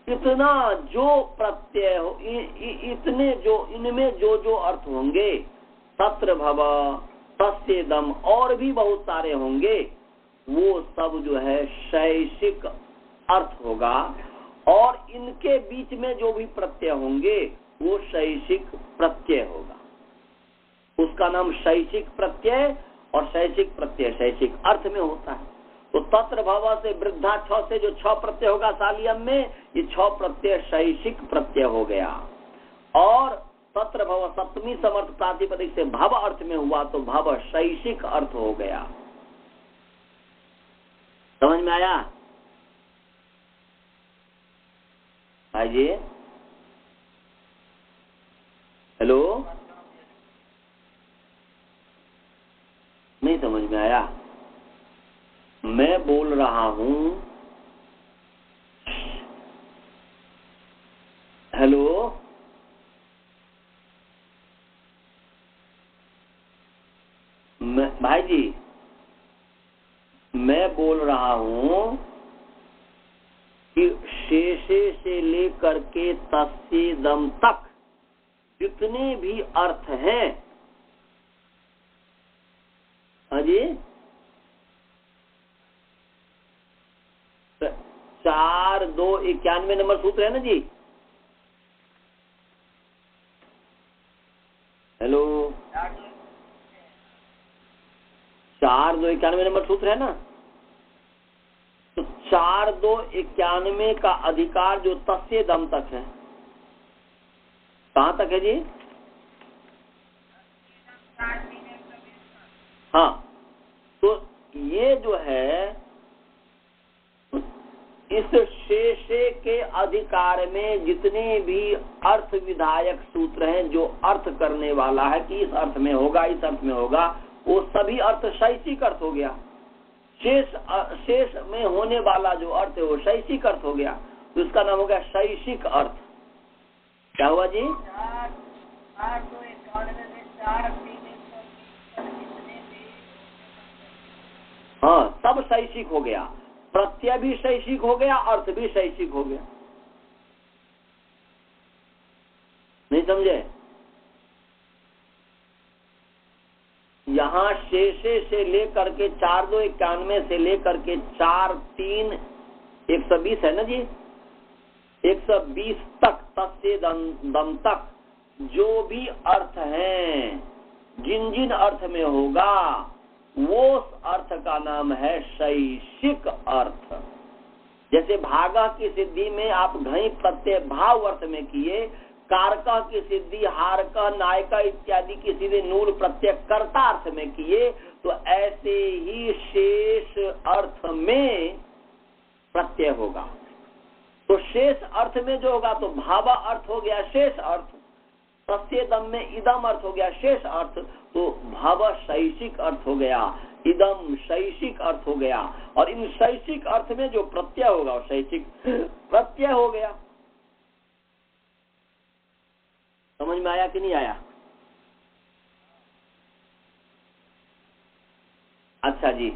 इतना जो प्रत्यय हो, इतने जो इनमें जो जो अर्थ होंगे, तत्र भव, तस्येदम और भी बहुत सारे होंगे, वो सब जो है शैषिक अर्थ होगा। और इनके बीच में जो भी प्रत्यय होंगे वो शैषिक प्रत्यय होगा। उसका नाम शैषिक प्रत्यय, और शैषिक प्रत्यय शैषिक अर्थ में होता है। तो तत्र भव से वृद्धा छ से जो छ प्रत्यय होगा सालियम में, ये छ प्रत्यय शैषिक प्रत्यय हो गया। और तत्र भव सप्तमी समर्थ प्रातिपदिक से भव अर्थ में हुआ तो भव शैषिक अर्थ हो गया। समझ में आया भाई जी? हेलो, नहीं समझ में आया? मैं बोल रहा हूं, हेलो, भाई जी मैं बोल रहा हूं कि शेषे से लेकर के तस्येदम तक जितने भी अर्थ हैं, हाँ जी, 4-2-91 नंबर सूत्र है ना जी? हेलो, 4-2-91 नंबर सूत्र है ना? तो 4-2-91 का अधिकार जो तस्येदम तक है, कहां तक है जी? हाँ, तो ये जो है इस शेषे के अधिकार में जितने भी अर्थ विधायक सूत्र हैं, जो अर्थ करने वाला है कि इस अर्थ में होगा, इस अर्थ में होगा, वो सभी अर्थ शैषिक अर्थ हो गया। शेष में होने वाला जो अर्थ है वो शैषिक अर्थ हो गया, तो इसका नाम हो गया शैषिक अर्थ। क्या हुआ जी? हाँ, सब शैषिक हो गया, प्रत्यय भी शैषिक हो गया, अर्थ भी शैषिक हो गया। नहीं समझे? यहाँ शेषे से लेकर के 4-2-91 से लेकर के 4-3-120 है ना जी, 120 तक तस्येदम तक जो भी अर्थ हैं, जिन जिन अर्थ में होगा वो अर्थ का नाम है शैषिक अर्थ। जैसे भागा की सिद्धि में आप घई प्रत्यय भाव अर्थ में किए, कारका की सिद्धि हारका नायका इत्यादि की सीधे नूल प्रत्यय कर्ता अर्थ में किए, तो ऐसे ही शेष अर्थ में प्रत्यय होगा। तो शेष अर्थ में जो होगा तो भावा अर्थ हो गया शेष अर्थ, तस्येदम में इदम अर्थ हो गया शेष अर्थ, तो भाव शैषिक अर्थ हो गया, इदम शैषिक अर्थ हो गया। और इन शैषिक अर्थ में जो प्रत्यय होगा वो शैषिक प्रत्यय हो गया। समझ में आया कि नहीं आया? अच्छा जी,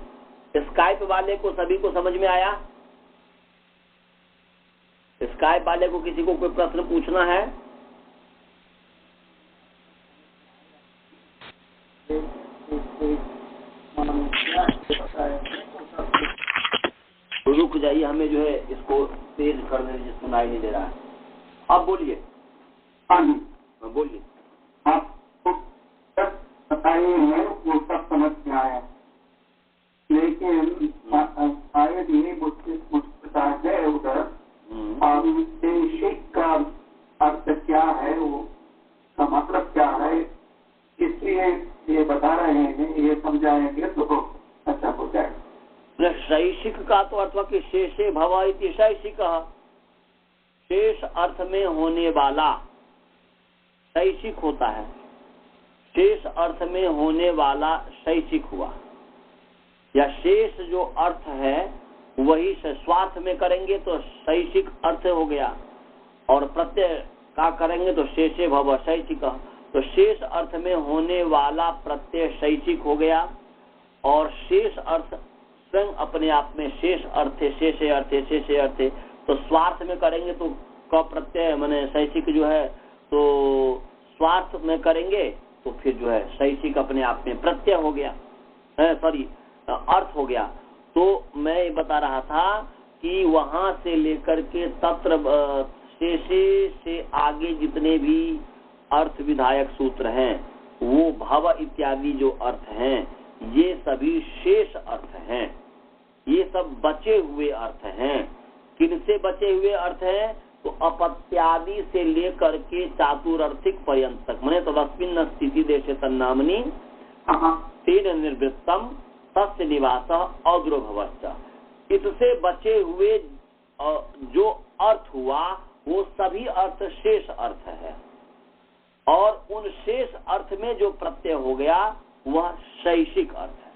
स्काइप वाले को सभी को समझ में आया? स्काइप वाले को किसी को कोई प्रश्न पूछना है? रुक जाइए, हमें जो है इसको तेज करने दीजिए, सुनाई नहीं दे रहा है। आप बोलिए। हाँ जी, बोलिए। आपको सब बताइए है वो सब समझ में आया, लेकिन शायद ये मुझसे है उधर देशिक का अर्थ क्या है, वो का मतलब क्या है, इसलिए ये बता रहे हैं, ये समझाएंगे तो अच्छा हो जाएगा। शैषिक का तो अर्थ कि शेषे भव इति शैषिक, शेष अर्थ में होने वाला शैषिक होता है। शेष अर्थ में होने वाला शैषिक हुआ, या शेष जो अर्थ है वही स्वार्थ में करेंगे तो शैषिक अर्थ हो गया, और प्रत्यय का करेंगे तो शेषे भव शैषिक, तो शेष अर्थ में होने वाला प्रत्यय शैषिक हो गया, और शेष अर्थ स्वयं अपने आप में शेष अर्थ है, शेषे अर्थ है, शेषे अर्थ है, तो स्वार्थ में करेंगे तो क प्रत्यय माने शैषिक जो है, तो स्वार्थ में करेंगे तो फिर जो है शैषिक अपने आप में प्रत्यय हो गया, सॉरी अर्थ हो गया। तो मैं बता रहा था कि वहां से लेकर के तत्र शेषे से आगे जितने भी अर्थ विधायक सूत्र हैं, वो भव इत्यादि जो अर्थ हैं, ये सभी शेष अर्थ हैं, ये सब बचे हुए अर्थ हैं। किनसे बचे हुए अर्थ हैं? तो अपत्यादि से लेकर के चातुरर्थिक पर्यंत तक, माने तदस्मिन् स्थिति देशे तन्नामनि तेन निर्वृत्तम तस्य निवास अद्रोभवश्च। इससे बचे हुए जो अर्थ हुआ वो सभी अर्थ शेष अर्थ है, और उन शेष अर्थ में जो प्रत्यय हो गया वह शैषिक अर्थ है।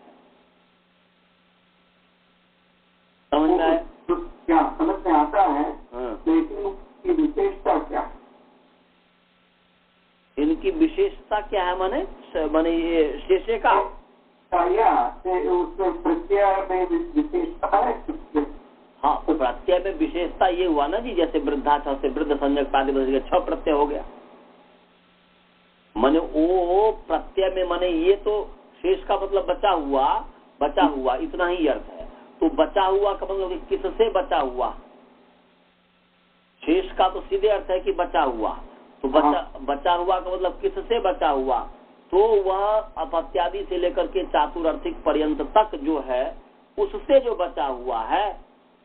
समझ में आया? क्या समझ में आता है? लेकिन इसकी विशेषता क्या? इनकी विशेषता क्या है? माने ये शेषे का उसमें प्रत्यय में विशेषता है। हाँ, प्रत्यय में विशेषता ये हुआ ना जी, जैसे वृद्धा छ से वृद्ध संज्ञक प्रातिपदिक 6 प्रत्यय हो गया, माने वो प्रत्यय में, माने ये तो शेष का मतलब बचा हुआ इतना ही अर्थ है। तो बचा हुआ का मतलब किससे बचा हुआ? शेष का तो सीधे अर्थ है कि बचा हुआ, तो बचा हुआ का मतलब किससे बचा हुआ? तो वह अपत्यादि से लेकर के चातुरर्थिक पर्यंत तक जो है उससे जो बचा हुआ है,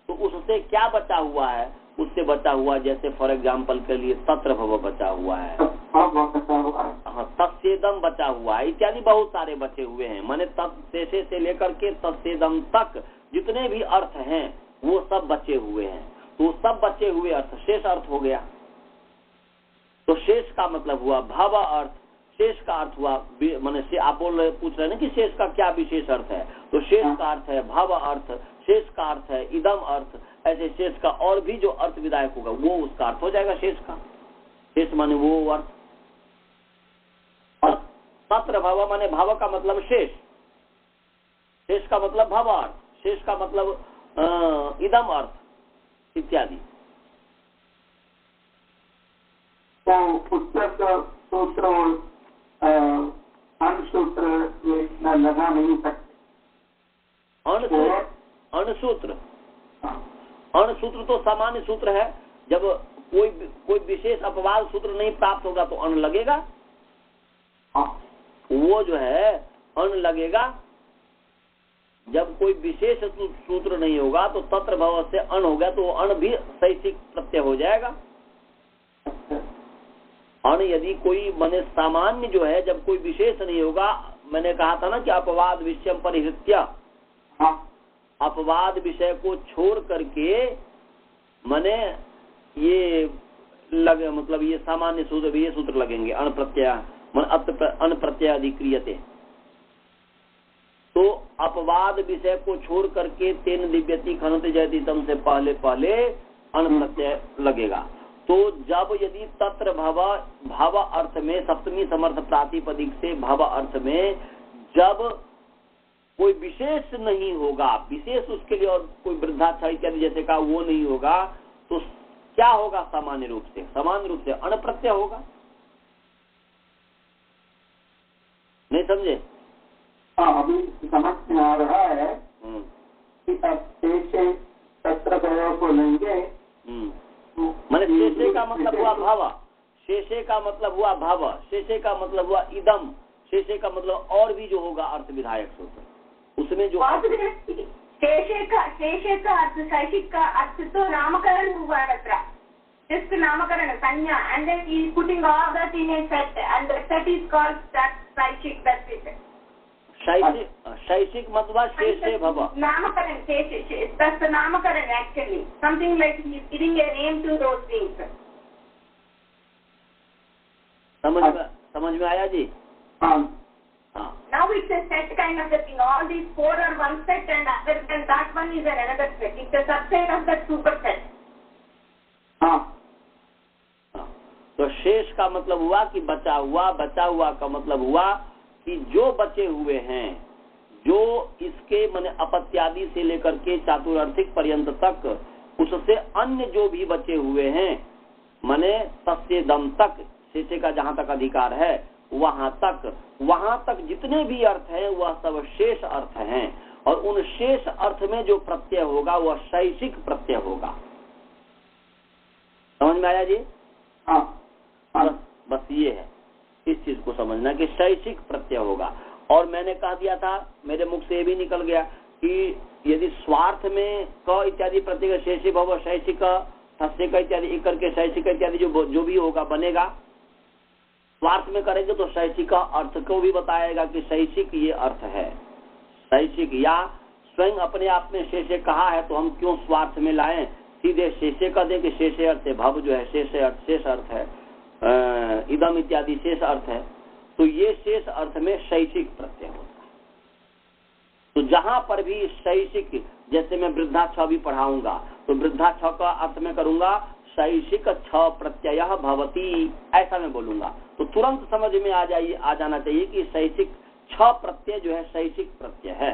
तो उससे क्या बचा हुआ है? उससे बचा हुआ, जैसे फॉर एग्जाम्पल के लिए तत्र भव बचा हुआ है, हाँ, तत्सेदम बचा हुआ है, इत्यादि बहुत सारे बचे हुए हैं। माने तत्शेषे से लेकर के तत्सेदम तक जितने भी अर्थ हैं वो सब बचे हुए हैं, तो सब बचे हुए अर्थ शेष अर्थ हो गया। तो शेष का मतलब हुआ भव अर्थ, शेष का अर्थ हुआ, माने आप पूछ रहे हैं कि शेष का क्या विशेष अर्थ है, तो शेष का अर्थ है भव अर्थ, शेष का अर्थ है इदम अर्थ, ऐसे शेष का और भी जो अर्थ विधायक होगा वो उसका अर्थ हो जाएगा शेष का। शेष माने वो अर्थ, तत्र भव माने भव का मतलब शेष, शेष का मतलब भव अर्थ, शेष का मतलब इदम अर्थ इत्यादि। तो पुस्तक सूत्र और अनुसूत्र लगा नहीं सकते। अणसूत्र अणसूत्र तो सामान्य सूत्र है, जब कोई विशेष अपवाद सूत्र नहीं प्राप्त होगा तो अण लगेगा। वो जो है अण लगेगा, जब कोई विशेष सूत्र नहीं होगा तो तत्र भव से अण हो गया, तो अण भी शैषिक प्रत्यय हो जाएगा। अण यदि कोई माने सामान्य जो है, जब कोई विशेष नहीं होगा, मैंने कहा था ना कि अपवाद विषयम परिहृत्य, अपवाद विषय को छोड़ करके माने ये लगे, मतलब ये सामान्य सूत्र, ये सूत्र लगेंगे अण प्रत्यय अण प्रत्यय अधिक्रियते। तो अपवाद विषय को छोड़ करके तेन दिव्यति खनते जयति तम से पहले अण प्रत्यय लगेगा। तो जब यदि तत्र भव अर्थ में सप्तमी समर्थ प्रातिपदिक से भव अर्थ में जब कोई विशेष नहीं होगा, विशेष उसके लिए और कोई वृद्धाक्ष इत्यादि जैसे कहा वो नहीं होगा, तो क्या होगा? सामान्य रूप से अण प्रत्यय होगा। नहीं समझे? हाँ, अभी समझ में आ रहा है कि अब शेषे तत्र को लेंगे। मैंने शेषे का मतलब हुआ भाव, शेषे का मतलब हुआ भाव, शेषे का मतलब हुआ इदम, शेषे का मतलब और भी जो होगा अर्थ विधायक सूत्र, उसमें जो शेषे का अर्थ, शैषिक का अर्थ तो नामकरण हुआ है, just नामकरण संज्ञा, and then he is putting all that in a set, and the set is called that शैषिक, that's it. शैषिक मतलब शेषे भव, नामकरण, शेषे, that's the नामकरण actually, something like he is giving a name to those things. समझ में आया जी? हाँ। Now it's a set kind of a thing. All these four are one set, and other than that one is another set. It's a subset of that super set. हाँ। तो शेष का मतलब हुआ कि बचा हुआ, बचा हुआ का मतलब हुआ कि जो बचे हुए हैं, जो इसके माने अपत्यादि से लेकर के चातुरार्थिक पर्यंत तक, उससे अन्य जो भी बचे हुए हैं, माने तस्य दम तक, शेषे का जहां तक अधिकार है वहां तक जितने भी अर्थ हैं वह सब शेष अर्थ हैं, और उन शेष अर्थ में जो प्रत्यय होगा वह शैषिक प्रत्यय होगा। समझ में आया जी? हाँ। बस ये है, इस चीज को समझना कि शैषिक प्रत्यय होगा। और मैंने कह दिया था, मेरे मुख से ये भी निकल गया कि यदि स्वार्थ में क इत्यादि प्रत्यय शेषी भव शैषिक, थस्य का इत्यादि एक करके शैषिक इत्यादि जो भी होगा बनेगा, स्वार्थ में करेंगे तो शैषिक अर्थ को भी बताएगा कि शैषिक ये अर्थ है, शैषिक, या स्वयं अपने आप में शेषे कहा है तो हम क्यों स्वार्थ में लाएं, सीधे शेषे का दे कि शेषे अर्थ है, भव जो है शेष अर्थ है, इदम इत्यादि शेष अर्थ है, तो ये शेष अर्थ में शैषिक प्रत्यय होता है। तो जहां पर भी शैषिक, जैसे मैं वृद्धाक्ष भी पढ़ाऊंगा तो वृद्धाक्ष का अर्थ में करूंगा शैषिक छ प्रत्यय भवती, ऐसा मैं बोलूंगा तो तुरंत समझ में आ जाना चाहिए कि शैषिक छ प्रत्यय जो है शैषिक प्रत्यय है,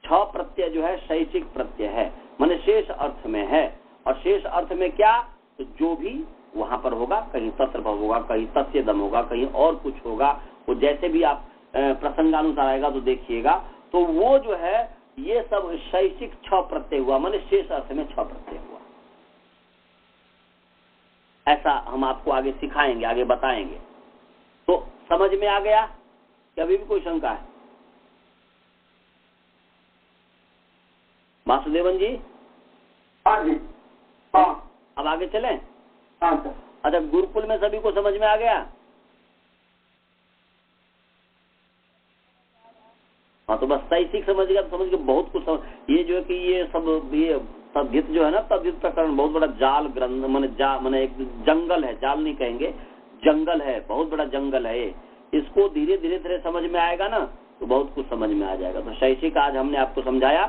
छ प्रत्यय जो है शैषिक प्रत्यय है, माने शेष अर्थ में है। और शेष अर्थ में क्या, तो जो भी वहां पर होगा, कहीं तत्र भव होगा, कहीं तस्य दम होगा, कहीं और कुछ होगा, वो जैसे भी आप प्रसंगानुसार आएगा तो देखिएगा, तो वो जो है ये सब शैषिक छ प्रत्यय हुआ, माने शेष अर्थ में छ प्रत्यय हुआ। ऐसा हम आपको आगे सिखाएंगे, आगे बताएंगे। तो समझ में आ गया कि अभी भी कोई शंका है? वासुदेवन जी? हाँ जी। हाँ। अब आगे चलें? हाँ सर। अच्छा, गुरुकुल में सभी को समझ में आ गया? हाँ, तो बस शैषिक समझ गया तो समझ के बहुत कुछ ये जो है कि ये तद्धित जो है ना, तद्धित प्रकरण बहुत बड़ा जाल ग्रंथ, माने एक जंगल है, जाल नहीं कहेंगे, जंगल है, बहुत बड़ा जंगल है। इसको धीरे धीरे समझ में आएगा ना तो बहुत कुछ समझ में आ जाएगा। तो शैषिक आज हमने आपको समझाया,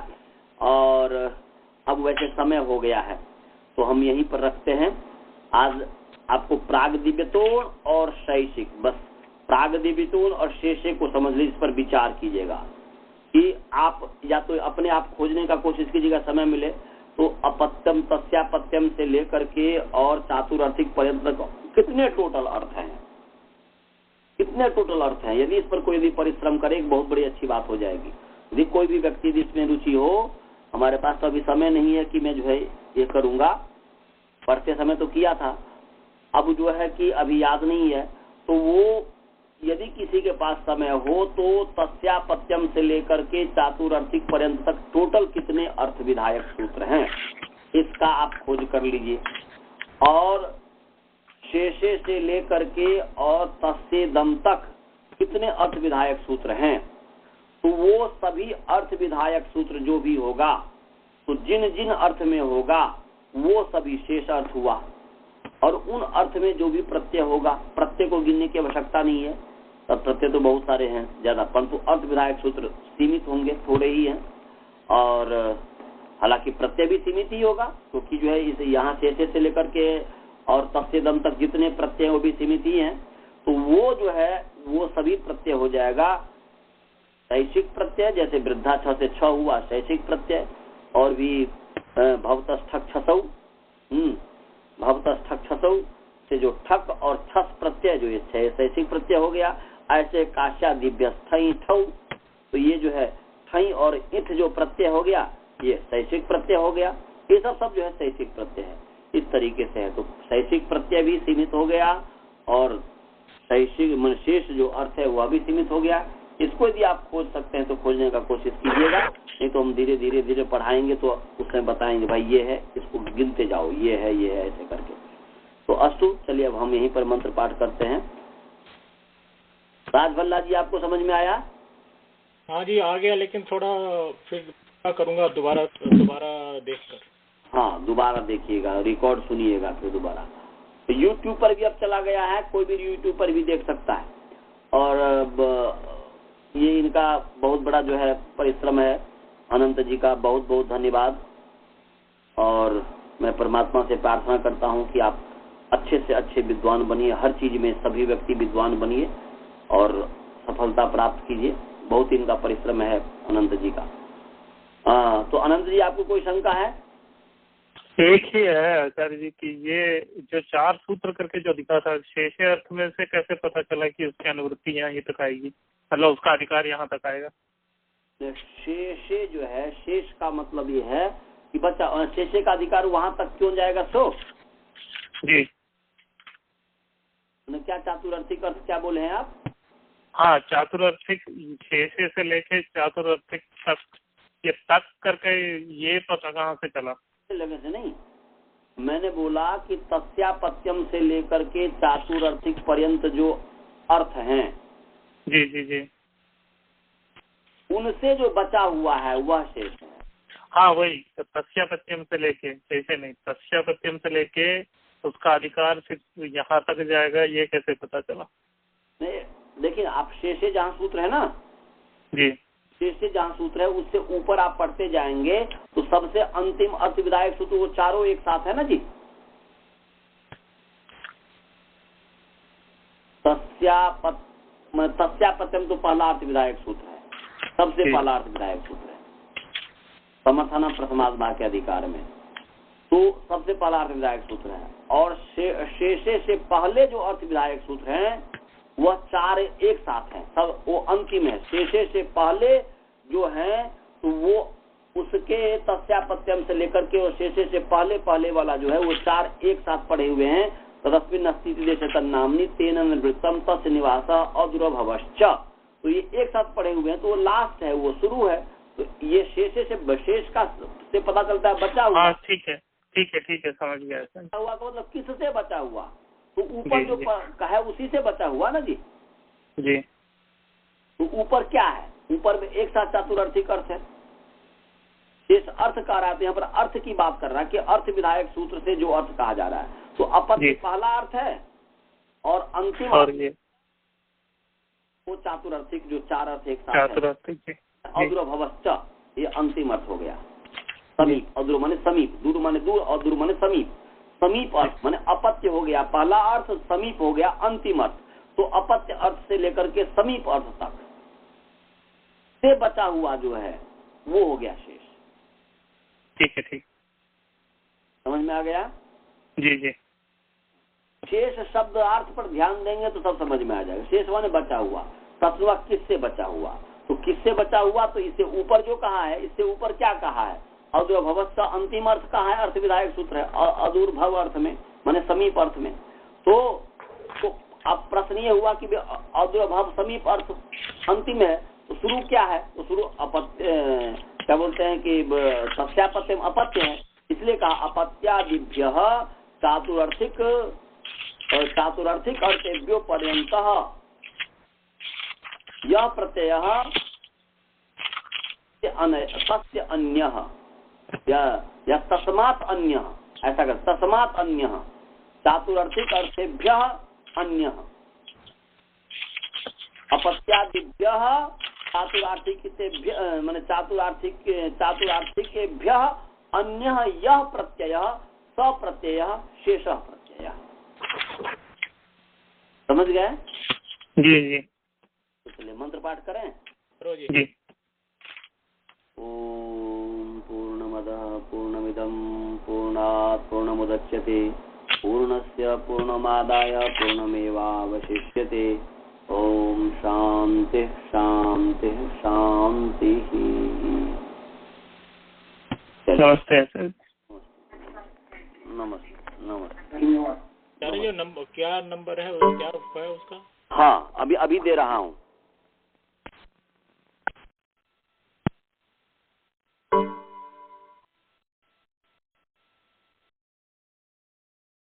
और अब वैसे समय हो गया है तो हम यहीं पर रखते हैं। आज आपको प्रागदिव्यतोण और शैषिक, बस प्रागदिव्यतोण और शेषे को समझ लीजिए, इस पर विचार कीजिएगा कि आप या तो अपने आप खोजने का कोशिश कीजिएगा, समय मिले तो अपत्यम तस्यापत्यम से लेकर के और चातुरार्थिक पर्यंत तक कितने टोटल अर्थ हैं, कितने टोटल अर्थ हैं। यदि इस पर कोई भी परिश्रम करे एक बहुत बड़ी अच्छी बात हो जाएगी। यदि कोई भी व्यक्ति इसमें रुचि हो, हमारे पास तो अभी समय नहीं है कि मैं जो है ये करूंगा, पढ़ते समय तो किया था, अब जो है कि अभी याद नहीं है, तो वो यदि किसी के पास समय हो तो तस्यापत्यम से लेकर के चातुरार्थिक पर्यंत तक टोटल कितने अर्थ विधायक सूत्र हैं इसका आप खोज कर लीजिए, और शेषे से लेकर के और तस्य दम तक कितने अर्थ विधायक सूत्र हैं, तो वो सभी अर्थ विधायक सूत्र जो भी होगा, तो जिन जिन अर्थ में होगा वो सभी शेष अर्थ हुआ, और उन अर्थ में जो भी प्रत्यय होगा, प्रत्यय को गिनने की आवश्यकता नहीं है, तब प्रत्यय तो बहुत सारे हैं ज्यादा, परंतु अर्थ विधायक सूत्र सीमित होंगे, थोड़े ही हैं। और हालांकि प्रत्यय भी सीमित ही होगा, क्योंकि जो है इसे यहाँ शेषे से लेकर के और तस्य दम तक जितने प्रत्यय वो भी सीमित ही हैं, तो वो जो है वो सभी प्रत्यय हो जाएगा शैषिक प्रत्यय, जैसे वृद्धा छ से छ हुआ शैषिक प्रत्यय, और भी भवतस्थक छसौ, भवतस्थक छसौ से जो ठक और छस प्रत्यय जो ये शैषिक प्रत्यय हो गया। ऐसे काश्या दिव्य स्थई ठौ, तो ये जो है ठई और इथ जो प्रत्यय हो गया ये शैषिक प्रत्यय हो गया। ये सब जो है शैषिक प्रत्यय है। इस तरीके से है, तो शैषिक प्रत्यय भी सीमित हो गया और शैषिक शेष जो अर्थ है वह भी सीमित हो गया। इसको यदि आप खोज सकते हैं तो खोजने का कोशिश कीजिएगा, नहीं तो हम धीरे धीरे पढ़ाएंगे तो उसमें बताएंगे भाई ये है, इसको गिनते जाओ, ये है ऐसे करके। तो अस्तु, चलिए अब हम यहीं पर मंत्र पाठ करते हैं। राजभल्ला जी, आपको समझ में आया? हाँ जी, आ गया, लेकिन थोड़ा फिर करूंगा दोबारा देखकर। हाँ, दोबारा देखिएगा, रिकॉर्ड सुनिएगा फिर दोबारा। तो यूट्यूब पर भी अब चला गया है, कोई भी यूट्यूब पर भी देख सकता है। और ये इनका बहुत बड़ा जो है परिश्रम है। अनंत जी का बहुत बहुत धन्यवाद। और मैं परमात्मा से प्रार्थना करता हूँ कि आप अच्छे से अच्छे विद्वान बनिए, हर चीज में सभी व्यक्ति विद्वान बनिए और सफलता प्राप्त कीजिए। बहुत इनका परिश्रम है अनंत जी का। तो अनंत जी, आपको कोई शंका है? एक ही है आचार्य जी की, ये जो 4 सूत्र करके जो दिखा था, शेष अर्थ में से कैसे पता चला कि उसकी अनुवृत्ति यहाँ तक आएगी, मतलब उसका अधिकार यहाँ तक आएगा? शेषे जो है, शेष का मतलब ये है कि बच्चा शेषे का अधिकार वहां तक क्यों जाएगा? सो जी, क्या चातुरार्थिक अर्थ क्या बोले हैं आप? हाँ, चातुरार्थिक शेषे से लेके चातुरार्थिक तक, ये तक करके ये पता कहाँ से चला? लगे से नहीं, मैंने बोला कि तस्यापत्यम से लेकर के चातुरार्थिक पर्यंत जो अर्थ हैं, जी जी जी, उनसे जो बचा हुआ है वह शेष है। हाँ वही, तो तस्यापत्यम से लेके, जैसे नहीं, तस्यापत्यम से लेके उसका अधिकार सिर्फ यहाँ तक जाएगा, ये कैसे पता चला? नहीं, देखिए आप शेषे जहाँ सूत्र है ना जी, शेषे जहाँ सूत्र है उससे ऊपर आप पढ़ते जाएंगे तो सबसे अंतिम अर्थ विधायक सूत्र वो चारों एक साथ है ना जी। तस्यापत्यम तो पहला अर्थ विधायक सूत्र है, सबसे पहला अर्थ विधायक सूत्र है समर्थना प्रथमाद वाक्य अधिकार में, तो सबसे पहला अर्थ विधायक सूत्र है। और शेषे से पहले जो अर्थ विधायक सूत्र हैं वह 4 एक साथ हैं, सब वो अंतिम है। शेषे से पहले जो है तो वो उसके तस्यापत्यम से लेकर के और शेषे से पहले वाला जो है वो 4 एक साथ पढ़े हुए हैं। तदस्मिन् अस्ति देशे तन्नाम्नि तेन निवृत्तम तस्य निवास अदुर्भवश्च, तो ये एक साथ पढ़े हुए हैं, तो वो लास्ट है, वो शुरू है। तो ये शेषे से शेष का से पता चलता है बचा हुआ। ठीक है, समझ गया। बचा हुआ का मतलब किससे बचा हुआ? तो ऊपर जो है उसी से बचा हुआ ना जी। जी, तो ऊपर क्या है? ऊपर में एक साथ चातुरार्थिक अर्थ है, शेष अर्थ कह रहा है। यहाँ पर अर्थ की बात कर रहा है कि अर्थ विधायक सूत्र से जो अर्थ कहा जा रहा है, तो अपत्य पहला अर्थ है और अंतिम और ये वो चातुरार्थिक जो 4 अर्थ एक साथ चातुरार्थिक अदुर्भवश्च, ये अंतिम अर्थ हो गया। समीप, अदुर माने समीप, दूर माने दूर, अदुर माने समीप। समीप अर्थ माने अपत्य हो गया पहला अर्थ, समीप हो गया अंतिम अर्थ। तो अपत्य अर्थ से लेकर के समीप अर्थ तक से बचा हुआ जो है वो हो गया शेष। ठीक है, समझ में आ गया? जी जी। शेष शब्द अर्थ पर ध्यान देंगे तो सब समझ में आ जाएगा। शेष माने बचा हुआ, तत्व किससे बचा हुआ, तो किससे बचा हुआ? तो इससे ऊपर जो कहा है, इससे ऊपर क्या कहा है? अदुर्भव का अंतिम अर्थ कहा है, अर्थ विधायक सूत्र है अदुर्भव अर्थ में माने समीप अर्थ में। तो अब प्रश्न ये हुआ कि अदुर्भव समीप अर्थ अंतिम है, तो शुरू क्या है? तो शुरू अपत्य, क्या बोलते हैं कि तस्यापत्यम अपत्य है, इसलिए कहा अपत्यादिभ्य चातुरार्थिक अर्थेभ्यो पर्यंतः यह प्रत्यय तस्य अन्यः या तस्मात् अन्यः, ऐसा कर, तस्मात् अन्यः चातुरार्थिक अर्थेभ्यः अन्यः अपत्यादिभ्यः चातुरार्थिकेभ्यः माने चातुरार्थिकेभ्यः अन्यः यह प्रत्ययः स प्रत्ययः शेषः प्रत्ययः। समझ गए? जी जी। इसलिए मंत्र पाठ करें। करो जी। जी। ओम पूर्णमदः पूर्णमिदं पूर्णात् पूर्णमुदच्यते पूर्णस्य पूर्णमादाय पूर्णमेवावशिष्यते। ओम शांति शांति शांति। नमस्ते सर। नमस्ते नमस्ते। धन्यवाद। सर जो नंबर क्या नंबर है क्या है उसका? हाँ अभी दे रहा हूँ।